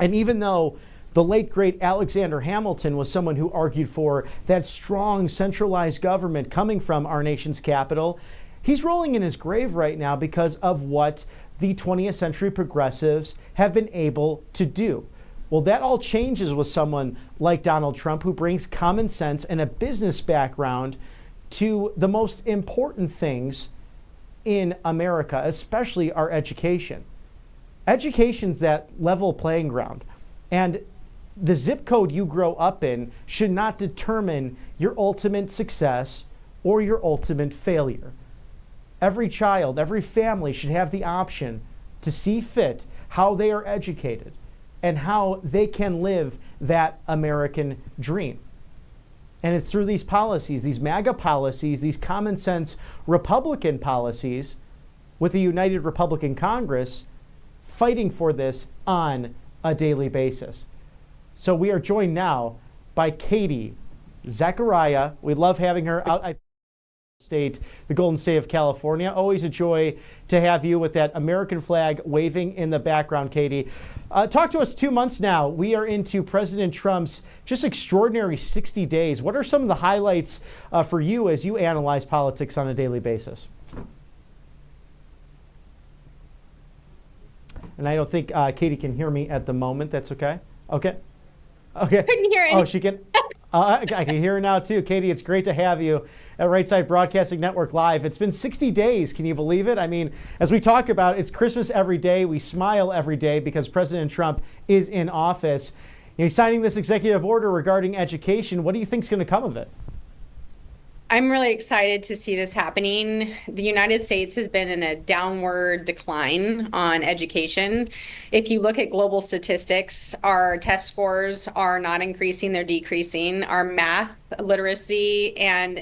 And even though the late, great Alexander Hamilton was someone who argued for that strong centralized government coming from our nation's capital, he's rolling in his grave right now because of what the 20th century progressives have been able to do. Well, that all changes with someone like Donald Trump, who brings common sense and a business background to the most important things in America, especially our education. Education's that level playing ground. And the zip code you grow up in should not determine your ultimate success or your ultimate failure. Every child, every family should have the option to see fit how they are educated and how they can live that American dream. And it's through these policies, these MAGA policies, these common sense Republican policies with a united Republican Congress fighting for this on a daily basis. So we are joined now by Katie Zachariah. We love having her out. State, the Golden State of California. Always a joy to have you with that American flag waving in the background, Katie. Talk to us 2 months now. We are into President Trump's just extraordinary 60 days. What are some of the highlights for you as you analyze politics on a daily basis? And I don't think Katie can hear me at the moment. That's okay? Okay. Okay. Couldn't hear Oh, she can. I can hear her now too. Katie, it's great to have you at Right Side Broadcasting Network Live. It's been 60 days. Can you believe it? I mean, as we talk about, it's Christmas every day. We smile every day because President Trump is in office. He's signing this executive order regarding education. What do you think is going to come of it? I'm really excited to see this happening. The United States has been in a downward decline on education. If you look at global statistics, our test scores are not increasing, they're decreasing. Our math literacy and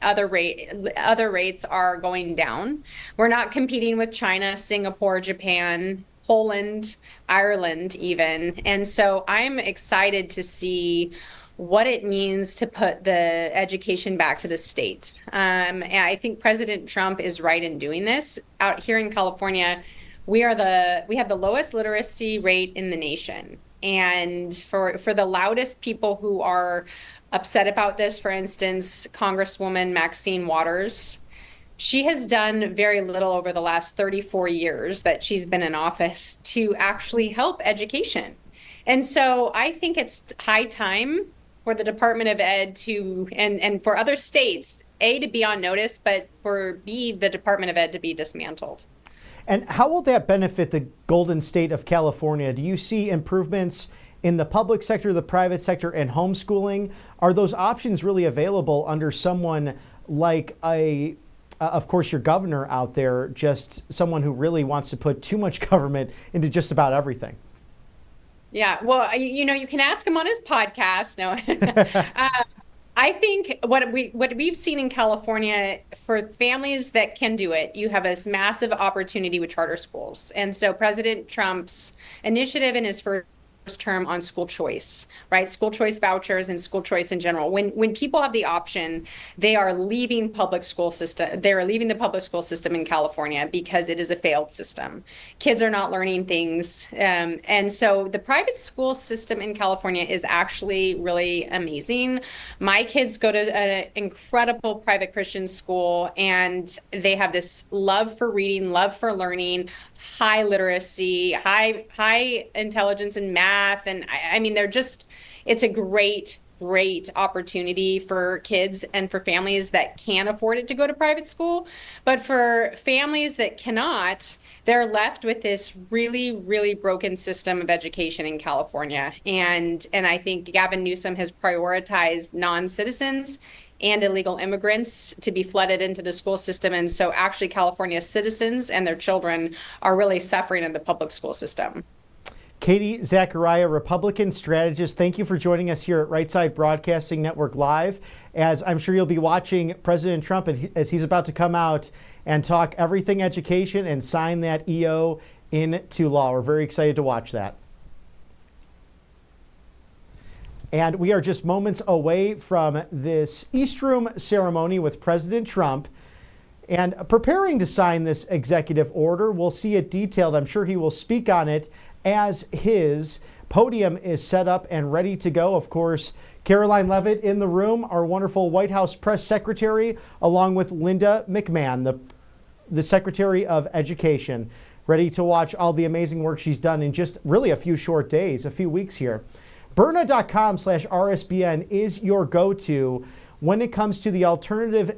other rates are going down. We're not competing with China, Singapore, Japan, Poland, Ireland even. And so I'm excited to see what it means to put the education back to the states. And I think President Trump is right in doing this. Out here in California, we have the lowest literacy rate in the nation. And for the loudest people who are upset about this, for instance, Congresswoman Maxine Waters, she has done very little over the last 34 years that she's been in office to actually help education. And so I think it's high time for the Department of Ed to, and for other states, A, to be on notice, but for B, the Department of Ed to be dismantled. And how will that benefit the Golden State of California? Do you see improvements in the public sector, the private sector, and homeschooling? Are those options really available under someone like of course, your governor out there, just someone who really wants to put too much government into just about everything? Yeah, well, you can ask him on his podcast. No, I think what we've seen in California for families that can do it, you have this massive opportunity with charter schools. And so President Trump's initiative in his first term on school choice, right? School choice vouchers and school choice in general. When people have the option, they are leaving public school system. They are leaving the public school system in California because it is a failed system. Kids are not learning things. And so the private school system in California is actually really amazing. My kids go to an incredible private Christian school, and they have this love for reading, love for learning, high literacy, high intelligence in math. And I mean, it's a great opportunity for kids and for families that can afford it to go to private school. But for families that cannot, they're left with this really, really broken system of education in California. And I think Gavin Newsom has prioritized non-citizens and illegal immigrants to be flooded into the school system. And so actually California's citizens and their children are really suffering in the public school system. Katie Zachariah, Republican strategist, thank you for joining us here at Right Side Broadcasting Network Live. As I'm sure you'll be watching President Trump as he's about to come out and talk everything education and sign that EO into law. We're very excited to watch that. And we are just moments away from this East Room ceremony with President Trump and preparing to sign this executive order. We'll see it detailed. I'm sure he will speak on it as his podium is set up and ready to go. Of course, Caroline Leavitt in the room, our wonderful White House press secretary, along with Linda McMahon, the Secretary of Education, ready to watch all the amazing work she's done in just really a few short days, a few weeks here. Byrna.com/RSBN is your go-to when it comes to the alternative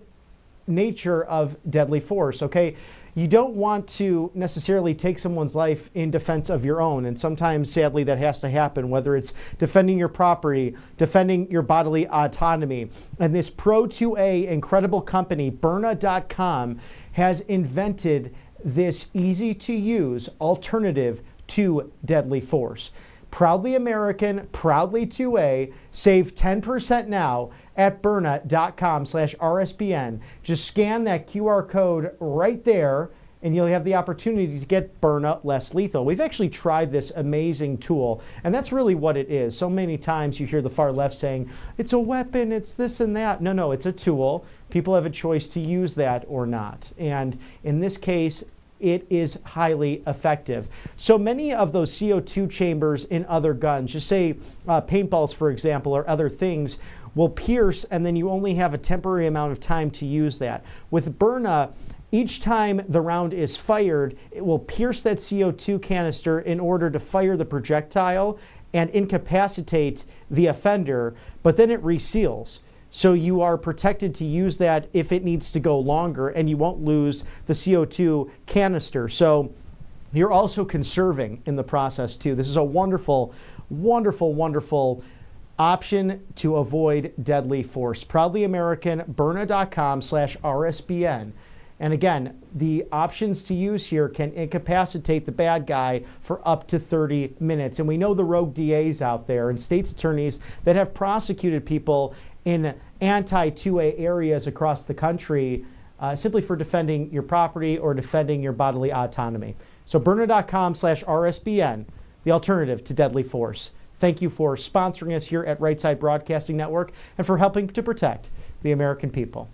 nature of deadly force, okay? You don't want to necessarily take someone's life in defense of your own. And sometimes, sadly, that has to happen, whether it's defending your property, defending your bodily autonomy. And this Pro 2A incredible company, Byrna.com, has invented this easy-to-use alternative to deadly force. Proudly American, proudly 2A. Save 10% now at Byrna.com/RSBN. Just scan that QR code right there, and you'll have the opportunity to get Byrna less lethal. We've actually tried this amazing tool, and that's really what it is. So many times you hear the far left saying, it's a weapon, it's this and that. No, it's a tool. People have a choice to use that or not. And in this case, it is highly effective. So many of those CO2 chambers in other guns, just say paintballs, for example, or other things, will pierce, and then you only have a temporary amount of time to use that. With Byrna, each time the round is fired, it will pierce that CO2 canister in order to fire the projectile and incapacitate the offender, but then it reseals. So you are protected to use that if it needs to go longer, and you won't lose the CO2 canister. So you're also conserving in the process too. This is a wonderful, wonderful, wonderful option to avoid deadly force. Proudly American, Byrna.com/RSBN. And again, the options to use here can incapacitate the bad guy for up to 30 minutes. And we know the rogue DAs out there and state's attorneys that have prosecuted people in anti-2A areas across the country simply for defending your property or defending your bodily autonomy. So Byrna.com/RSBN, the alternative to deadly force. Thank you for sponsoring us here at Right Side Broadcasting Network and for helping to protect the American people.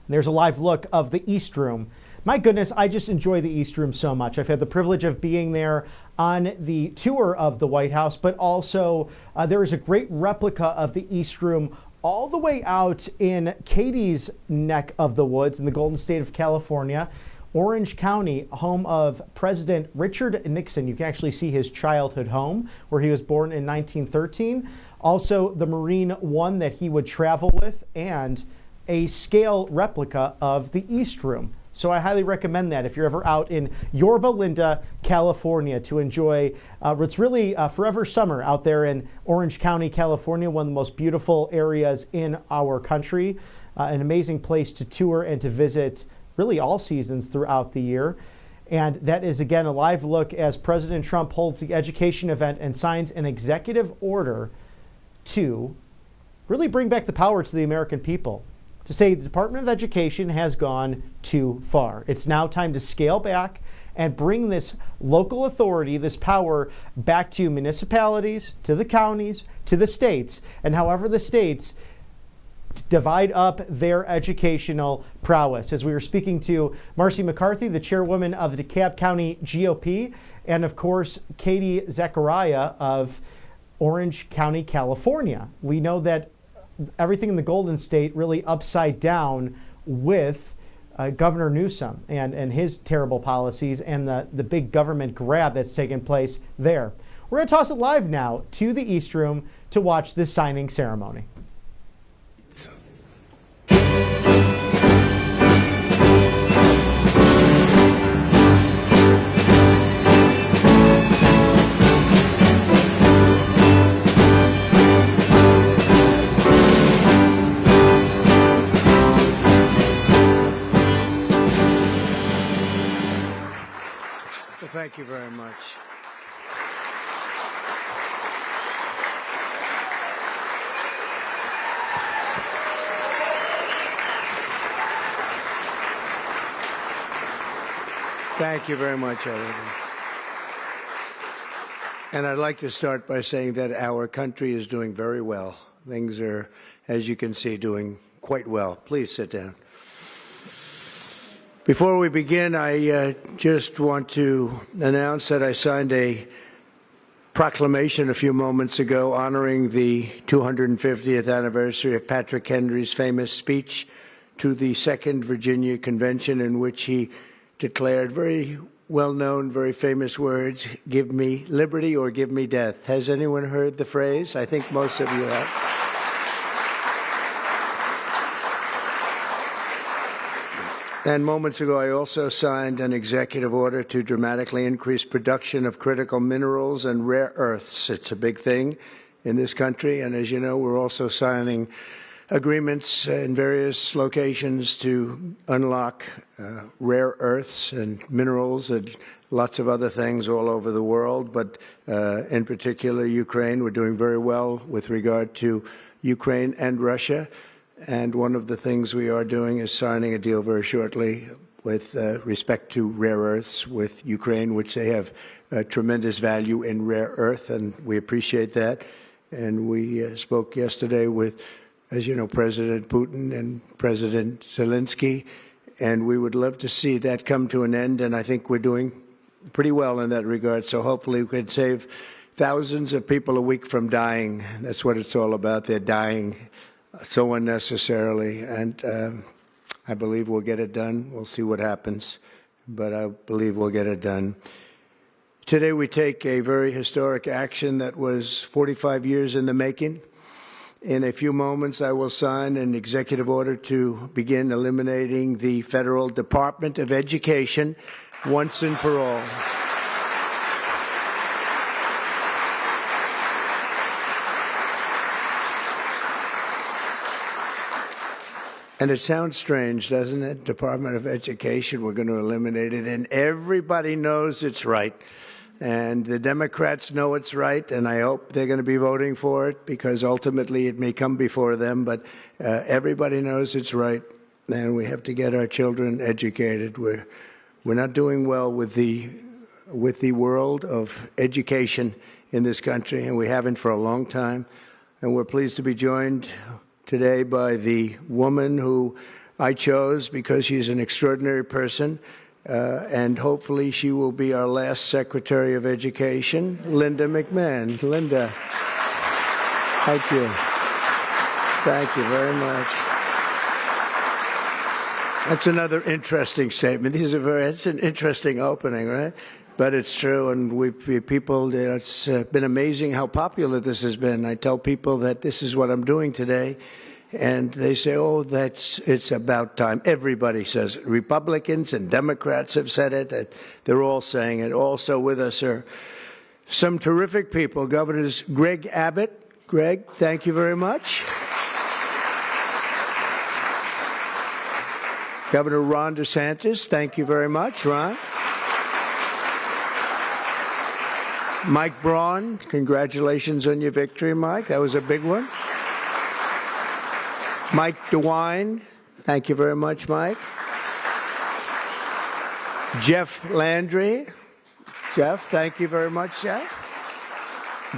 There's a live look of the East Room. My goodness, I just enjoy the East Room so much. I've had the privilege of being there on the tour of the White House, but also there is a great replica of the East Room all the way out in Katie's neck of the woods in the Golden State of California, Orange County, home of President Richard Nixon. You can actually see his childhood home where he was born in 1913. Also the Marine One that he would travel with, and a scale replica of the East Room. So I highly recommend that if you're ever out in Yorba Linda, California, to enjoy what's really forever summer out there in Orange County, California, one of the most beautiful areas in our country, an amazing place to tour and to visit really all seasons throughout the year. And that is, again, a live look as President Trump holds the education event and signs an executive order to really bring back the power to the American people, to say the Department of Education has gone too far. It's now time to scale back and bring this local authority, this power, back to municipalities, to the counties, to the states, and however the states divide up their educational prowess. As we were speaking to Marcy McCarthy, the chairwoman of the DeKalb County GOP, and of course, Katie Zachariah of Orange County, California. We know that everything in the Golden State really upside down with Governor Newsom and his terrible policies and the big government grab that's taken place there. We're going to toss it live now to the East Room to watch this signing ceremony. Thank you very much. Thank you very much, everyone. And I'd like to start by saying that our country is doing very well. Things are, as you can see, doing quite well. Please sit down. Before we begin, I just want to announce that I signed a proclamation a few moments ago honoring the 250th anniversary of Patrick Henry's famous speech to the Second Virginia Convention, in which he declared very well-known, very famous words, "Give me liberty or give me death." Has anyone heard the phrase? I think most of you have. And moments ago, I also signed an executive order to dramatically increase production of critical minerals and rare earths. It's a big thing in this country. And as you know, we're also signing agreements in various locations to unlock rare earths and minerals and lots of other things all over the world. But in particular, Ukraine, we're doing very well with regard to Ukraine and Russia. And one of the things we are doing is signing a deal very shortly with respect to rare earths with Ukraine, which they have tremendous value in rare earth, and we appreciate that. And we spoke yesterday with, as you know, President Putin and President Zelensky, and we would love to see that come to an end, and I think we're doing pretty well in that regard. So hopefully we can save thousands of people a week from dying. That's what it's all about. They're dying so unnecessarily, and I believe we'll get it done. We'll see what happens, but I believe we'll get it done. Today we take a very historic action that was 45 years in the making. In a few moments, I will sign an executive order to begin eliminating the Federal Department of Education once and for all. And it sounds strange, doesn't it? Department of Education, we're going to eliminate it. And everybody knows it's right. And the Democrats know it's right, and I hope they're going to be voting for it because ultimately it may come before them. But everybody knows it's right, and we have to get our children educated. We're not doing well with the world of education in this country, and we haven't for a long time. And we're pleased to be joined today by the woman who I chose because she's an extraordinary person, and hopefully she will be our last Secretary of Education, Linda McMahon. Linda, thank you. Thank you very much. That's another interesting statement. It's an interesting opening, right? But it's true, and it's been amazing how popular this has been. I tell people that this is what I'm doing today, and they say, oh, it's about time. Everybody says it. Republicans and Democrats have said it. They're all saying it. Also with us are some terrific people. Governors Greg Abbott. Greg, thank you very much. Governor Ron DeSantis, thank you very much, Ron. Mike Braun, congratulations on your victory, Mike. That was a big one. Mike DeWine, thank you very much, Mike. Jeff Landry. Jeff, thank you very much, Jeff.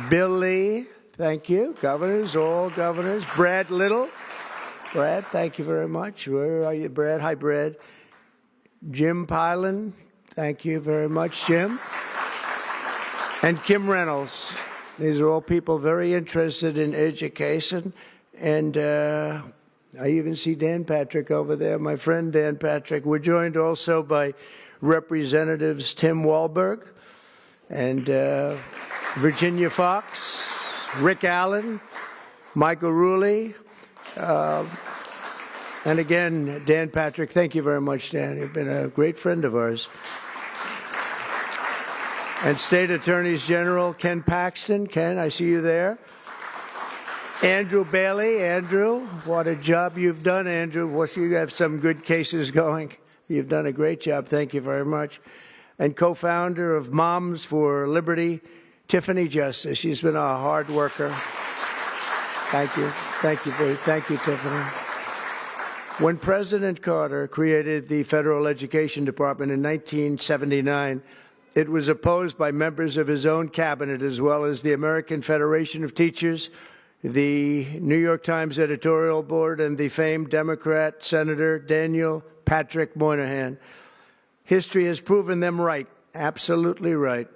Bill Lee, thank you. Governors, all governors. Brad Little. Brad, thank you very much. Where are you, Brad? Hi, Brad. Jim Pilan, thank you very much, Jim. And Kim Reynolds. These are all people very interested in education. And I even see Dan Patrick over there, my friend Dan Patrick. We're joined also by Representatives Tim Walberg and Virginia Fox, Rick Allen, Michael Rulli, and again, Dan Patrick. Thank you very much, Dan. You've been a great friend of ours. And State Attorneys General Ken Paxton. Ken, I see you there. Andrew Bailey. Andrew, what a job you've done, Andrew. You have some good cases going. You've done a great job. Thank you very much. And co-founder of Moms for Liberty, Tiffany Justice. She's been a hard worker. Thank you. Thank you, Tiffany. When President Carter created the Federal Education Department in 1979, it was opposed by members of his own cabinet, as well as the American Federation of Teachers, the New York Times editorial board, and the famed Democrat Senator Daniel Patrick Moynihan. History has proven them right, absolutely right.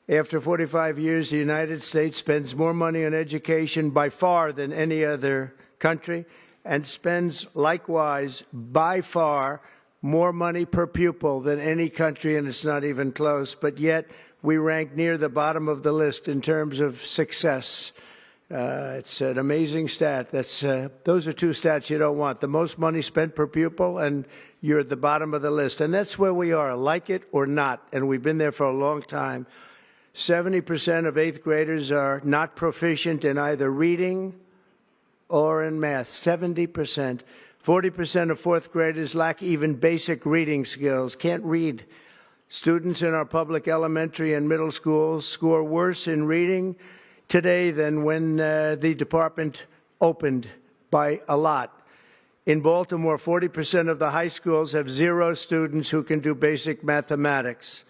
After 45 years, the United States spends more money on education by far than any other country, and spends likewise by far more money per pupil than any country, and it's not even close. But yet we rank near the bottom of the list in terms of success. It's an amazing stat. Those are two stats you don't want. The most money spent per pupil, and you're at the bottom of the list. And that's where we are, like it or not. And we've been there for a long time. 70% of 8th graders are not proficient in either reading or in math. 70%. 40% of 4th graders lack even basic reading skills, can't read. Students in our public elementary and middle schools score worse in reading today than when the department opened by a lot. In Baltimore, 40% of the high schools have 0 students who can do basic mathematics.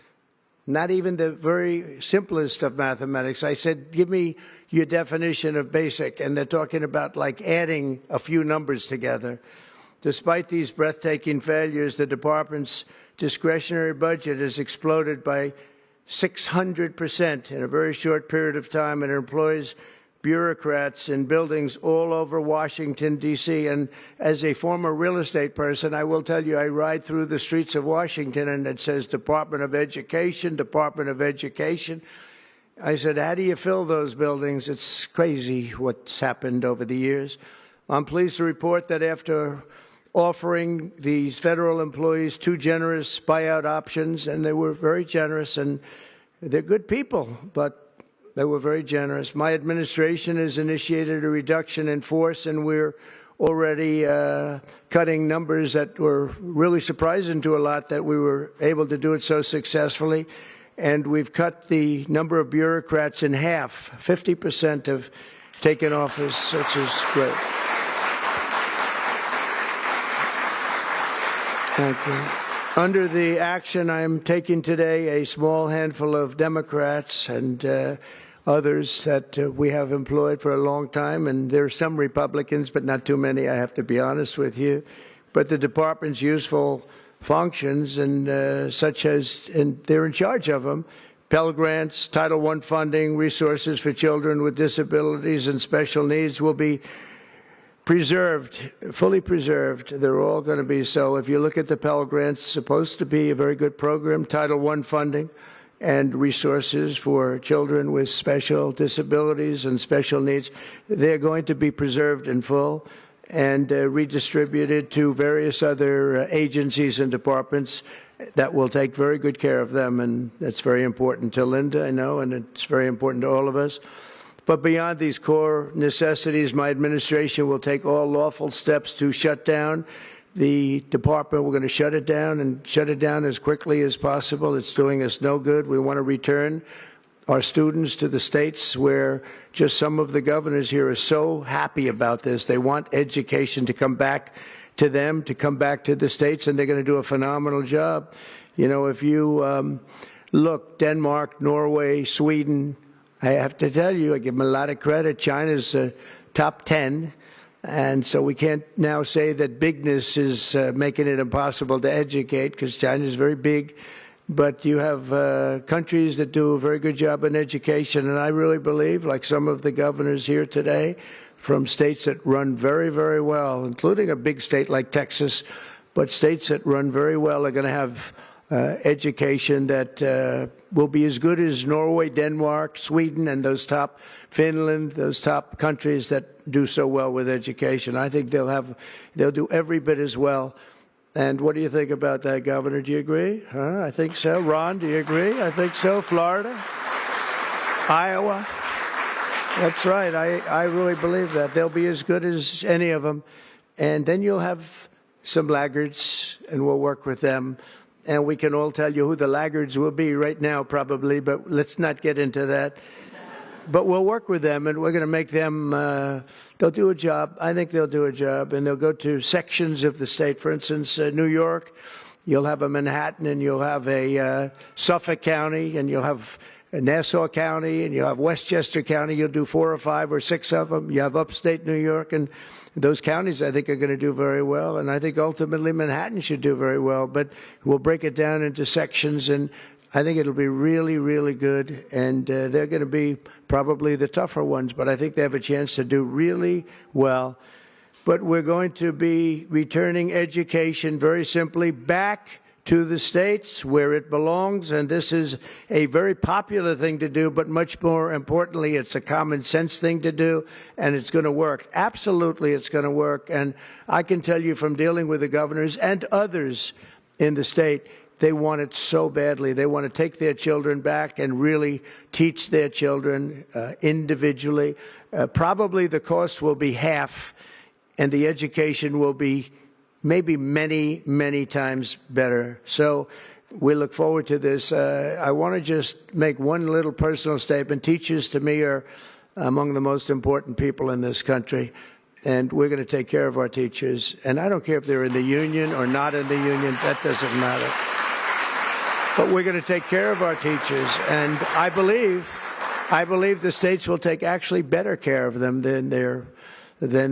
Not even the very simplest of mathematics. I said, give me your definition of basic, and they're talking about like adding a few numbers together. Despite these breathtaking failures, the department's discretionary budget has exploded by 600% in a very short period of time, and it employs bureaucrats in buildings all over Washington, D.C. And as a former real estate person, I will tell you, I ride through the streets of Washington and it says Department of Education, Department of Education. I said, how do you fill those buildings? It's crazy what's happened over the years. I'm pleased to report that after offering these federal employees 2 generous buyout options, and they were very generous, and they're good people, but they were very generous. My administration has initiated a reduction in force, and we're already cutting numbers that were really surprising to a lot that we were able to do it so successfully. And we've cut the number of bureaucrats in half. 50% have taken office, which is great. Thank you. Under the action I'm taking today, a small handful of Democrats and others that we have employed for a long time, and there are some Republicans, but not too many, I have to be honest with you. But the department's useful functions, and such as, and they're in charge of them, Pell Grants, Title I funding, resources for children with disabilities and special needs will be preserved, fully preserved. They're all going to be so. If you look at the Pell Grants, it's supposed to be a very good program, Title I funding and resources for children with special disabilities and special needs. They're going to be preserved in full and redistributed to various other agencies and departments that will take very good care of them. And that's very important to Linda, I know, and it's very important to all of us. But beyond these core necessities, my administration will take all lawful steps to shut down the department. We're going to shut it down and shut it down as quickly as possible. It's doing us no good. We want to return our students to the states where just some of the governors here are so happy about this. They want education to come back to them, to come back to the states, and they're going to do a phenomenal job. You know, if you look, Denmark, Norway, Sweden, I have to tell you, I give them a lot of credit. China's top 10. And so we can't now say that bigness is making it impossible to educate, because China is very big. But you have countries that do a very good job in education. And I really believe, like some of the governors here today, from states that run very, very well, including a big state like Texas, but states that run very well are going to have education that will be as good as Norway, Denmark, Sweden, and those top, Finland, those top countries that do so well with education. I think they'll do every bit as well. And what do you think about that, Governor? Do you agree? I think so. Ron, do you agree? I think so. Florida? Iowa? That's right. I really believe that. They'll be as good as any of them. And then you'll have some laggards, and we'll work with them. And we can all tell you who the laggards will be right now, probably, but let's not get into that. But we'll work with them, and we're going to make them, they'll do a job. I think they'll do a job, and they'll go to sections of the state. For instance, New York, you'll have a Manhattan, and you'll have a Suffolk County, and you'll have Nassau County, and you'll have Westchester County. You'll do 4 or 5 or 6 of them. You have upstate New York, and those counties, I think, are going to do very well. And I think ultimately Manhattan should do very well. But we'll break it down into sections, and I think it'll be really, really good. And they're going to be probably the tougher ones, but I think they have a chance to do really well. But we're going to be returning education very simply back to the states where it belongs, and this is a very popular thing to do, but much more importantly, it's a common sense thing to do, and it's going to work. Absolutely, it's going to work, and I can tell you from dealing with the governors and others in the state, they want it so badly. They want to take their children back and really teach their children individually. Probably the cost will be half, and the education will be maybe many, many times better. So we look forward to this. I want to just make one little personal statement. Teachers, to me, are among the most important people in this country, and we're going to take care of our teachers. And I don't care if they're in the union or not in the union. That doesn't matter. But we're going to take care of our teachers, and I believe the states will take actually better care of them than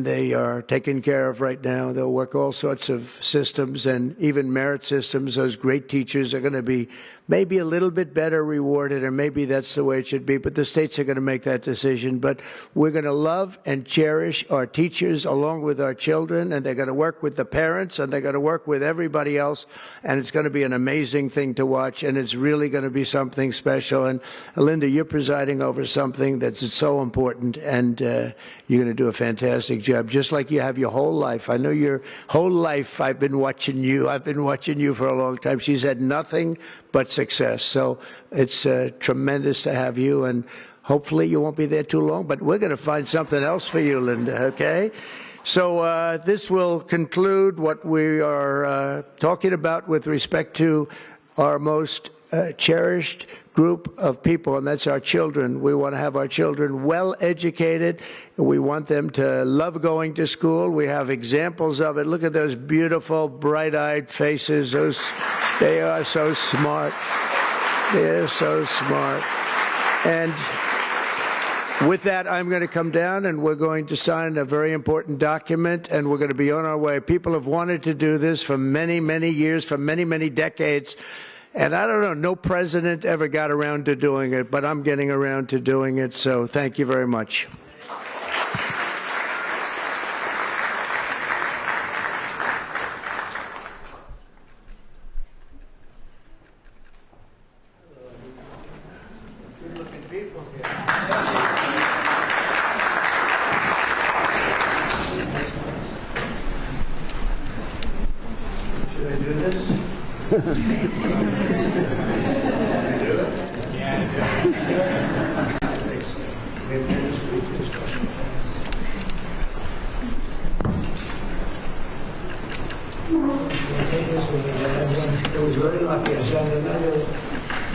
they are taken care of right now. They'll work all sorts of systems and even merit systems. Those great teachers are going to be maybe a little bit better rewarded, or maybe that's the way it should be, but the states are going to make that decision. But we're going to love and cherish our teachers along with our children, and they're going to work with the parents, and they're going to work with everybody else, and it's going to be an amazing thing to watch, and it's really going to be something special. And Linda, you're presiding over something that's so important, and you're going to do a fantastic job, just like you have your whole life. I know your whole life I've been watching you. I've been watching you for a long time. She's had nothing but success. So it's tremendous to have you, and hopefully you won't be there too long, but we're going to find something else for you, Linda, okay? So this will conclude what we are talking about with respect to our most cherished group of people, and that's our children. We want to have our children well educated. We want them to love going to school. We have examples of it. Look at those beautiful, bright-eyed faces. They are so smart. They're so smart. And with that, I'm going to come down, and we're going to sign a very important document, and we're going to be on our way. People have wanted to do this for many, many years, for many, many decades. And I don't know, no president ever got around to doing it, but I'm getting around to doing it, so thank you very much. Good-looking people here. Should I do this? It was very lucky. I signed another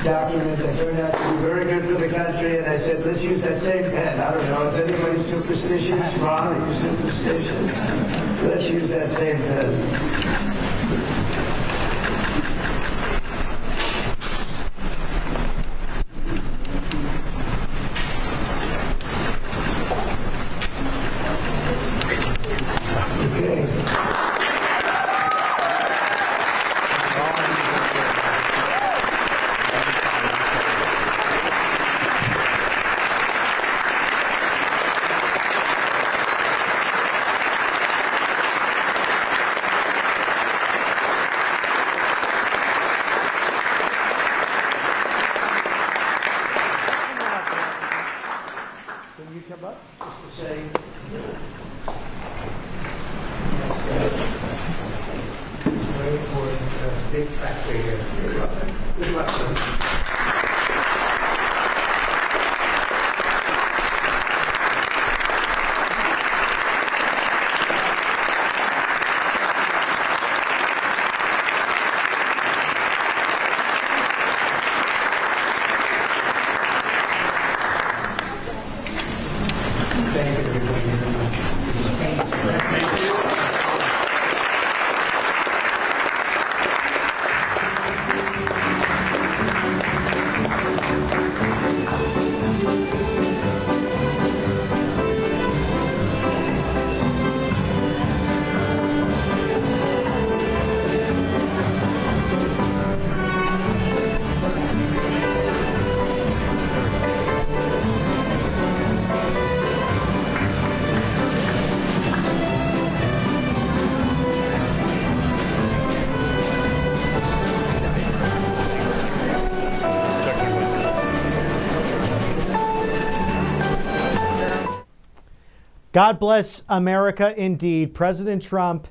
document that turned out to be very good for the country, and I said, let's use that same pen. I don't know, is anybody superstitious? Ron, are you superstitious? Let's use that same pen. Big factory here. Good luck. God bless America indeed. President Trump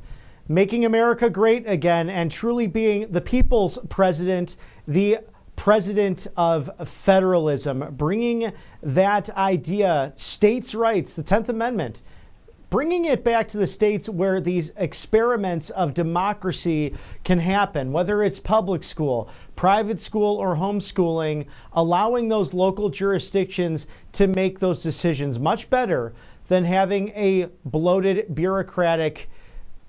making America great again and truly being the people's president, the president of federalism, bringing that idea, states' rights, the 10th Amendment, bringing it back to the states where these experiments of democracy can happen, whether it's public school, private school, or homeschooling, allowing those local jurisdictions to make those decisions much better than having a bloated bureaucratic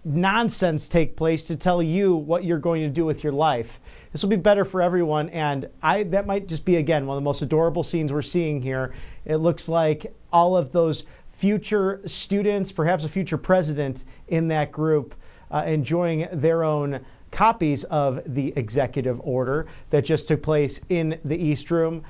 nonsense take place to tell you what you're going to do with your life. This will be better for everyone, and that might just be, again, one of the most adorable scenes we're seeing here. It looks like all of those future students, perhaps a future president in that group, enjoying their own copies of the executive order that just took place in the East Room.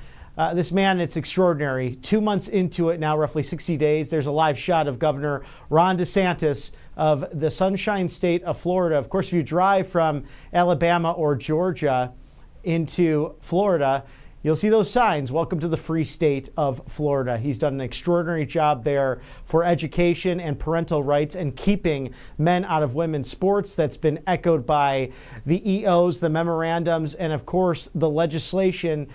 This man, it's extraordinary. 2 months into it now, roughly 60 days, there's a live shot of Governor Ron DeSantis of the Sunshine State of Florida. Of course, if you drive from Alabama or Georgia into Florida, you'll see those signs, welcome to the free state of Florida. He's done an extraordinary job there for education and parental rights and keeping men out of women's sports. That's been echoed by the EOs, the memorandums, and of course, the legislation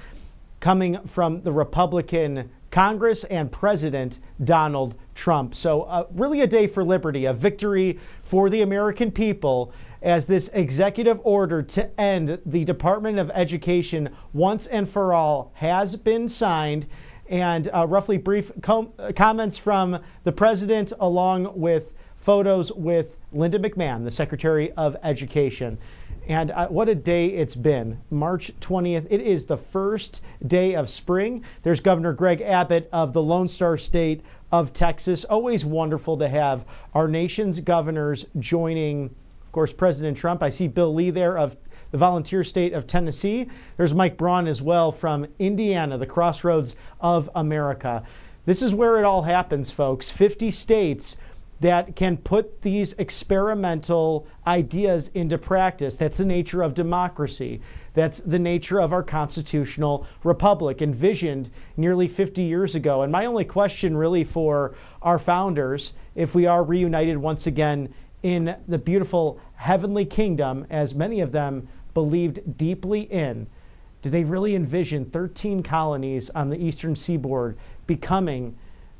coming from the Republican Congress and President Donald Trump. So really a day for liberty, a victory for the American people as this executive order to end the Department of Education once and for all has been signed. And roughly brief comments from the president along with photos with Linda McMahon, the Secretary of Education. And what a day it's been. March 20th. It is the first day of spring. There's Governor Greg Abbott of the Lone Star State of Texas. Always wonderful to have our nation's governors joining, of course, President Trump. I see Bill Lee there of the volunteer state of Tennessee. There's Mike Braun as well from Indiana, the crossroads of America. This is where it all happens, folks. 50 states that can put these experimental ideas into practice. That's the nature of democracy. That's the nature of our constitutional republic, envisioned nearly 50 years ago. And my only question really for our founders, if we are reunited once again in the beautiful heavenly kingdom, as many of them believed deeply in, do they really envision 13 colonies on the eastern seaboard becoming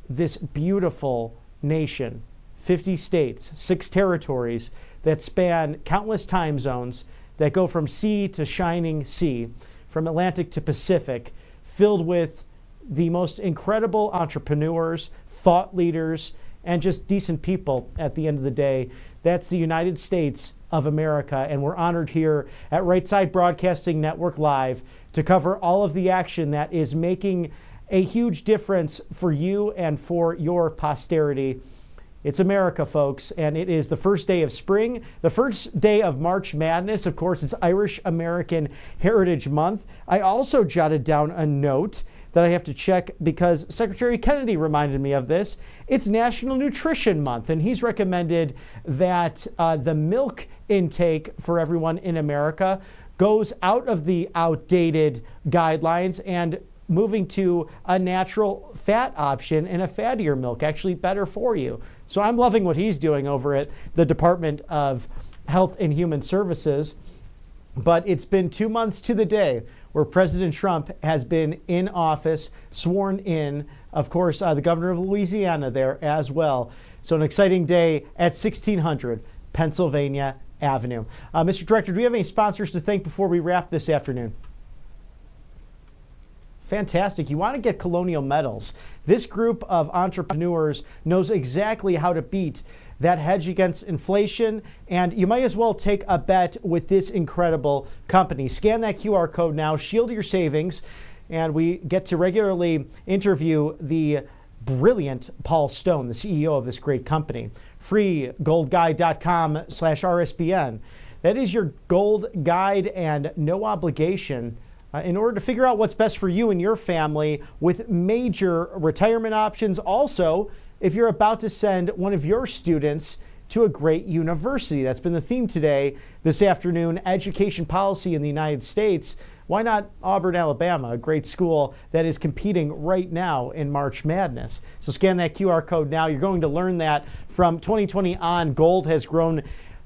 this beautiful nation? 50 states, 6 territories that span countless time zones that go from sea to shining sea, from Atlantic to Pacific, filled with the most incredible entrepreneurs, thought leaders, and just decent people at the end of the day. That's the United States of America, and we're honored here at Right Side Broadcasting Network Live to cover all of the action that is making a huge difference for you and for your posterity. It's America, folks, and it is the first day of spring, the first day of March Madness. Of course, it's Irish American Heritage Month. I also jotted down a note that I have to check because Secretary Kennedy reminded me of this. It's National Nutrition Month, and he's recommended that the milk intake for everyone in America goes out of the outdated guidelines and moving to a natural fat option and a fattier milk, actually better for you. So I'm loving what he's doing over at the Department of Health and Human Services. But it's been 2 months to the day where President Trump has been in office, sworn in. Of course, the governor of Louisiana there as well. So an exciting day at 1600 Pennsylvania Avenue. Mr. Director, do we have any sponsors to thank before we wrap this afternoon? Fantastic. You want to get Colonial Metals. This group of entrepreneurs knows exactly how to beat that hedge against inflation, and you might as well take a bet with this incredible company. Scan that QR code now, shield your savings, and we get to regularly interview the brilliant Paul Stone, the CEO of this great company. freegoldguide.com/RSBN. That is your gold guide and no obligation in order to figure out what's best for you and your family with major retirement options. Also, if you're about to send one of your students to a great university. That's been the theme today, this afternoon, education policy in the United States. Why not Auburn, Alabama, a great school that is competing right now in March Madness? So scan that QR code now. You're going to learn that from 2020 on, gold has grown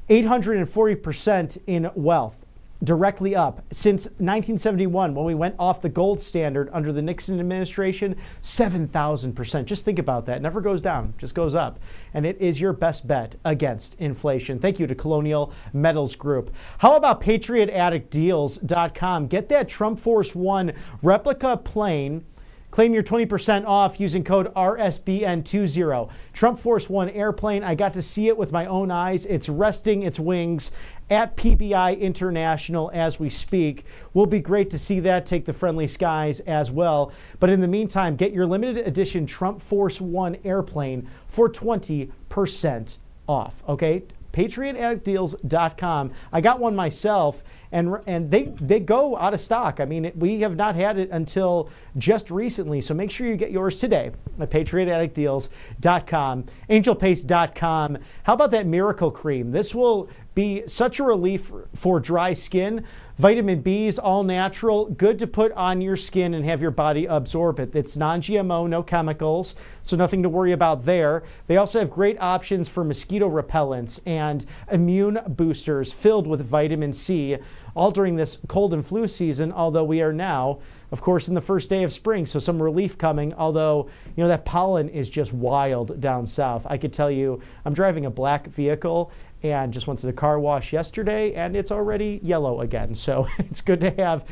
840% in wealth, directly up. Since 1971, when we went off the gold standard under the Nixon administration, 7,000%. Just think about that. It never goes down, just goes up. And it is your best bet against inflation. Thank you to Colonial Metals Group. How about PatriotAddictDeals.com? Get that Trump Force One replica plane. Claim your 20% off using code RSBN20. Trump Force One airplane. I got to see it with my own eyes. It's resting its wings at PBI International as we speak. Will be great to see that take the friendly skies as well. But in the meantime, get your limited edition Trump Force One airplane for 20% off. Okay? PatriotAddictDeals.com. I got one myself, and they go out of stock. I mean, we have not had it until just recently, so make sure you get yours today at PatriotAddictDeals.com. AngelPaste.com. How about that Miracle Cream? This will be such a relief for dry skin. Vitamin B is all natural, good to put on your skin and have your body absorb it. It's non-GMO, no chemicals, so nothing to worry about there. They also have great options for mosquito repellents and immune boosters filled with vitamin C, all during this cold and flu season, although we are now, of course, in the first day of spring, so some relief coming, although, you know, that pollen is just wild down south. I could tell you, I'm driving a black vehicle and just went to the car wash yesterday, and it's already yellow again. So it's good to have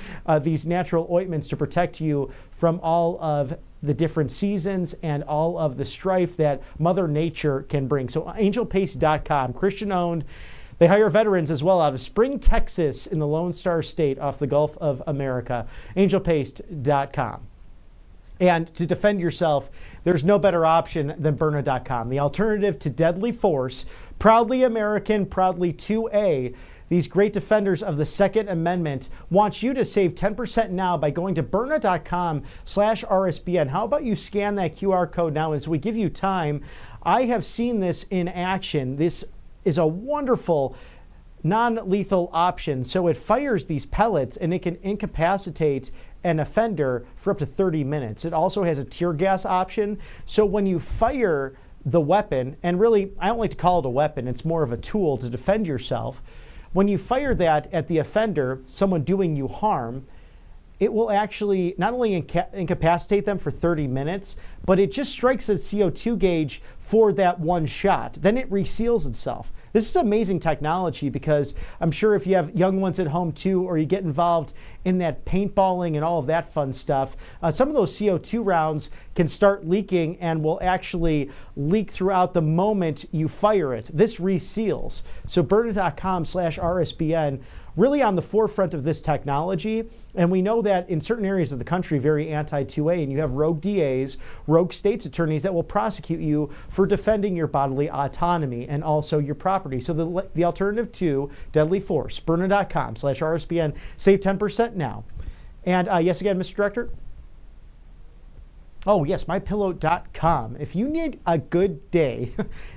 these natural ointments to protect you from all of the different seasons and all of the strife that Mother Nature can bring. So angelpaste.com, Christian-owned. They hire veterans as well out of Spring, Texas, in the Lone Star State off the Gulf of America. Angelpaste.com. And to defend yourself, there's no better option than Byrna.com, the alternative to deadly force, proudly American, proudly 2A. These great defenders of the Second Amendment want you to save 10% now by going to Byrna.com/RSBN. How about you scan that QR code now as we give you time? I have seen this in action. This is a wonderful non-lethal option. So it fires these pellets and it can incapacitate an offender for up to 30 minutes. It also has a tear gas option. So when you fire the weapon, and really, I don't like to call it a weapon, it's more of a tool to defend yourself. When you fire that at the offender, someone doing you harm, it will actually not only incapacitate them for 30 minutes, but it just strikes a CO2 gauge for that one shot. Then it reseals itself. This is amazing technology because I'm sure if you have young ones at home too, or you get involved in that paintballing and all of that fun stuff, some of those CO2 rounds can start leaking and will actually leak throughout the moment you fire it. This reseals. So Byrna.com/RSBN, really on the forefront of this technology. And we know that in certain areas of the country, very anti-2A, and you have rogue DAs, rogue states attorneys that will prosecute you for defending your bodily autonomy and also your property. So the alternative to deadly force, Byrna.com/RSBN, save 10% now. And yes, again, Mr. Director? Oh, yes, MyPillow.com. If you need a good day,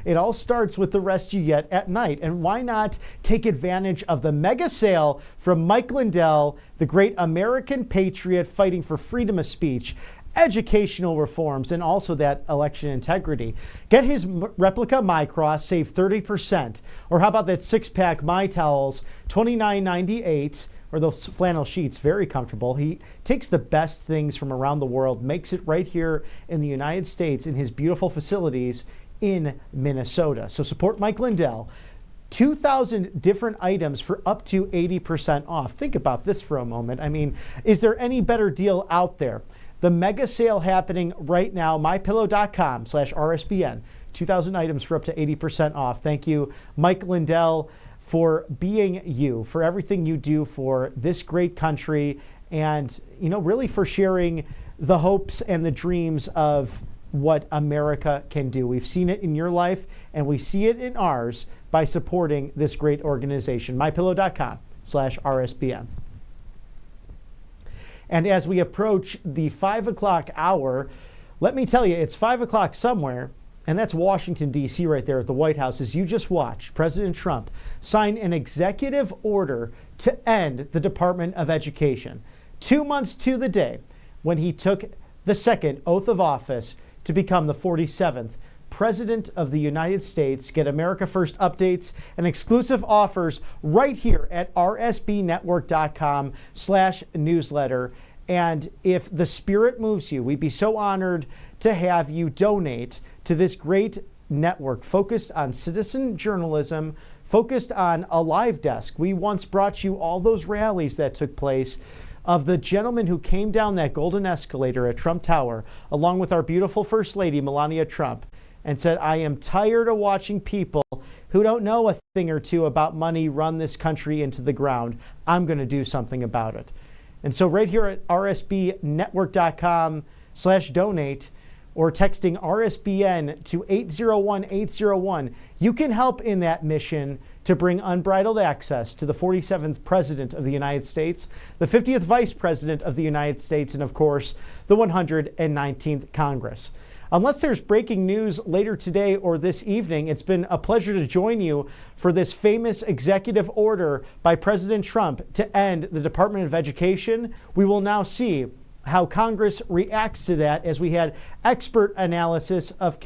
it all starts with the rest you get at night. And why not take advantage of the mega sale from Mike Lindell, the great American patriot fighting for freedom of speech, educational reforms, and also that election integrity. Get his replica MyCross, save 30%. Or how about that six-pack MyTowels, $29.98. Or those flannel sheets, very comfortable. He takes the best things from around the world, makes it right here in the United States in his beautiful facilities in Minnesota. So support Mike Lindell. 2,000 different items for up to 80% off. Think about this for a moment. I mean, is there any better deal out there? The mega sale happening right now, MyPillow.com/RSBN. 2,000 items for up to 80% off. Thank you, Mike Lindell, for being you, for everything you do for this great country, and, you know, really for sharing the hopes and the dreams of what America can do. We've seen it in your life, and we see it in ours by supporting this great organization. MyPillow.com/RSBN. And as we approach the 5 o'clock hour, let me tell you, it's 5 o'clock somewhere. And that's Washington, D.C. right there at the White House. As you just watched, President Trump sign an executive order to end the Department of Education. 2 months to the day when he took the second oath of office to become the 47th President of the United States. Get America First updates and exclusive offers right here at rsbnetwork.com/newsletter. And if the spirit moves you, we'd be so honored to have you donate to this great network focused on citizen journalism, focused on a live desk. We once brought you all those rallies that took place of the gentleman who came down that golden escalator at Trump Tower, along with our beautiful First Lady, Melania Trump, and said, I am tired of watching people who don't know a thing or two about money run this country into the ground. I'm going to do something about it. And so right here at rsbnetwork.com/donate or texting RSBN to 801-801, you can help in that mission to bring unbridled access to the 47th President of the United States, the 50th Vice President of the United States, and of course, the 119th Congress. Unless there's breaking news later today or this evening, it's been a pleasure to join you for this famous executive order by President Trump to end the Department of Education. We will now see how Congress reacts to that, as we had expert analysis of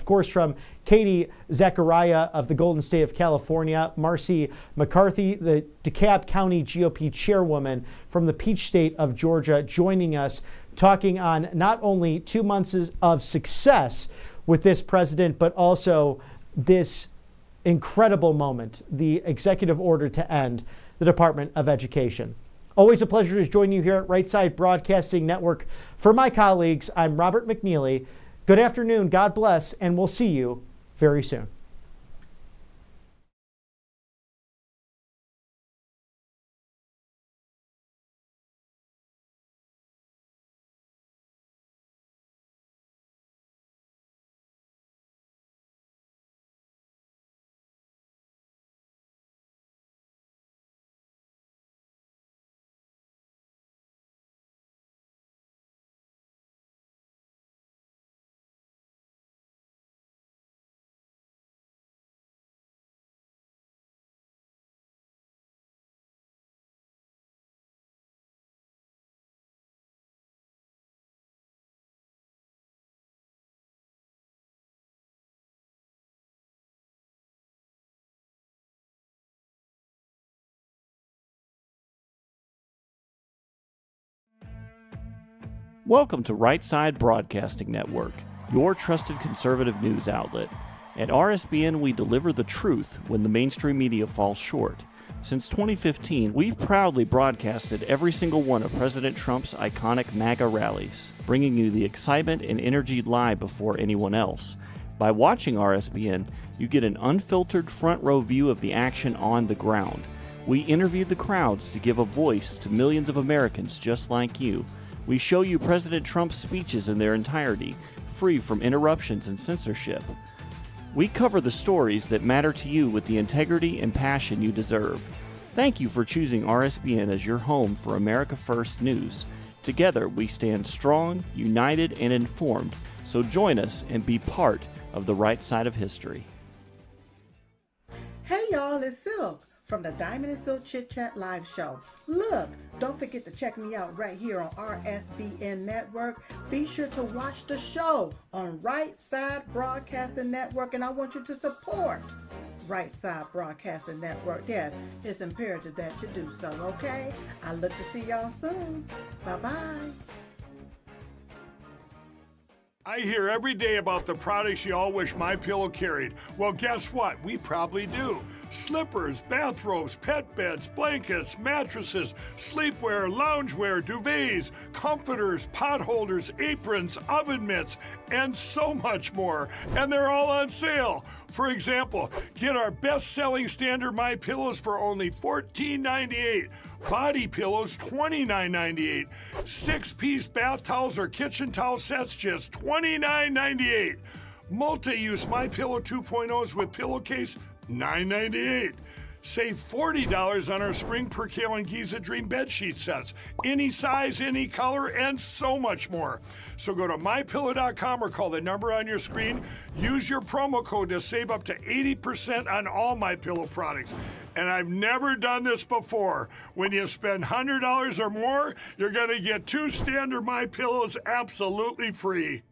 course, from Katie Zachariah of the Golden State of California, Marcy McCarthy, the DeKalb County GOP chairwoman from the Peach State of Georgia, joining us, talking on not only 2 months of success with this president, but also this incredible moment, the executive order to end the Department of Education. Always a pleasure to join you here at Right Side Broadcasting Network. For my colleagues, I'm Robert McNeely. Good afternoon, God bless, and we'll see you very soon. Welcome to Right Side Broadcasting Network, your trusted conservative news outlet. At RSBN, we deliver the truth when the mainstream media falls short. Since 2015, we've proudly broadcasted every single one of President Trump's iconic MAGA rallies, bringing you the excitement and energy live before anyone else. By watching RSBN, you get an unfiltered front row view of the action on the ground. We interview the crowds to give a voice to millions of Americans just like you. We show you President Trump's speeches in their entirety, free from interruptions and censorship. We cover the stories that matter to you with the integrity and passion you deserve. Thank you for choosing RSBN as your home for America First news. Together, we stand strong, united, and informed. So join us and be part of the right side of history. Hey y'all, it's Silk from the Diamond and Silk Chit Chat live show. Look, don't forget to check me out right here on RSBN Network. Be sure to watch the show on Right Side Broadcasting Network, and I want you to support Right Side Broadcasting Network. Yes, it's imperative that you do so, okay? I look to see y'all soon. Bye-bye. I hear every day about the products you all wish MyPillow carried. Well, guess what? We probably do. Slippers, bathrobes, pet beds, blankets, mattresses, sleepwear, loungewear, duvets, comforters, pot holders, aprons, oven mitts, and so much more. And they're all on sale. For example, get our best-selling standard MyPillows for only $14.98. Body pillows, $29.98. 6-piece bath towels or kitchen towel sets, just $29.98. Multi-use MyPillow 2.0s with pillowcase, $9.98. Save $40 on our Spring Percale and Giza Dream bedsheet sets. Any size, any color, and so much more. So go to MyPillow.com or call the number on your screen. Use your promo code to save up to 80% on all MyPillow products. And I've never done this before. When you spend $100 or more, you're going to get 2 standard MyPillows absolutely free.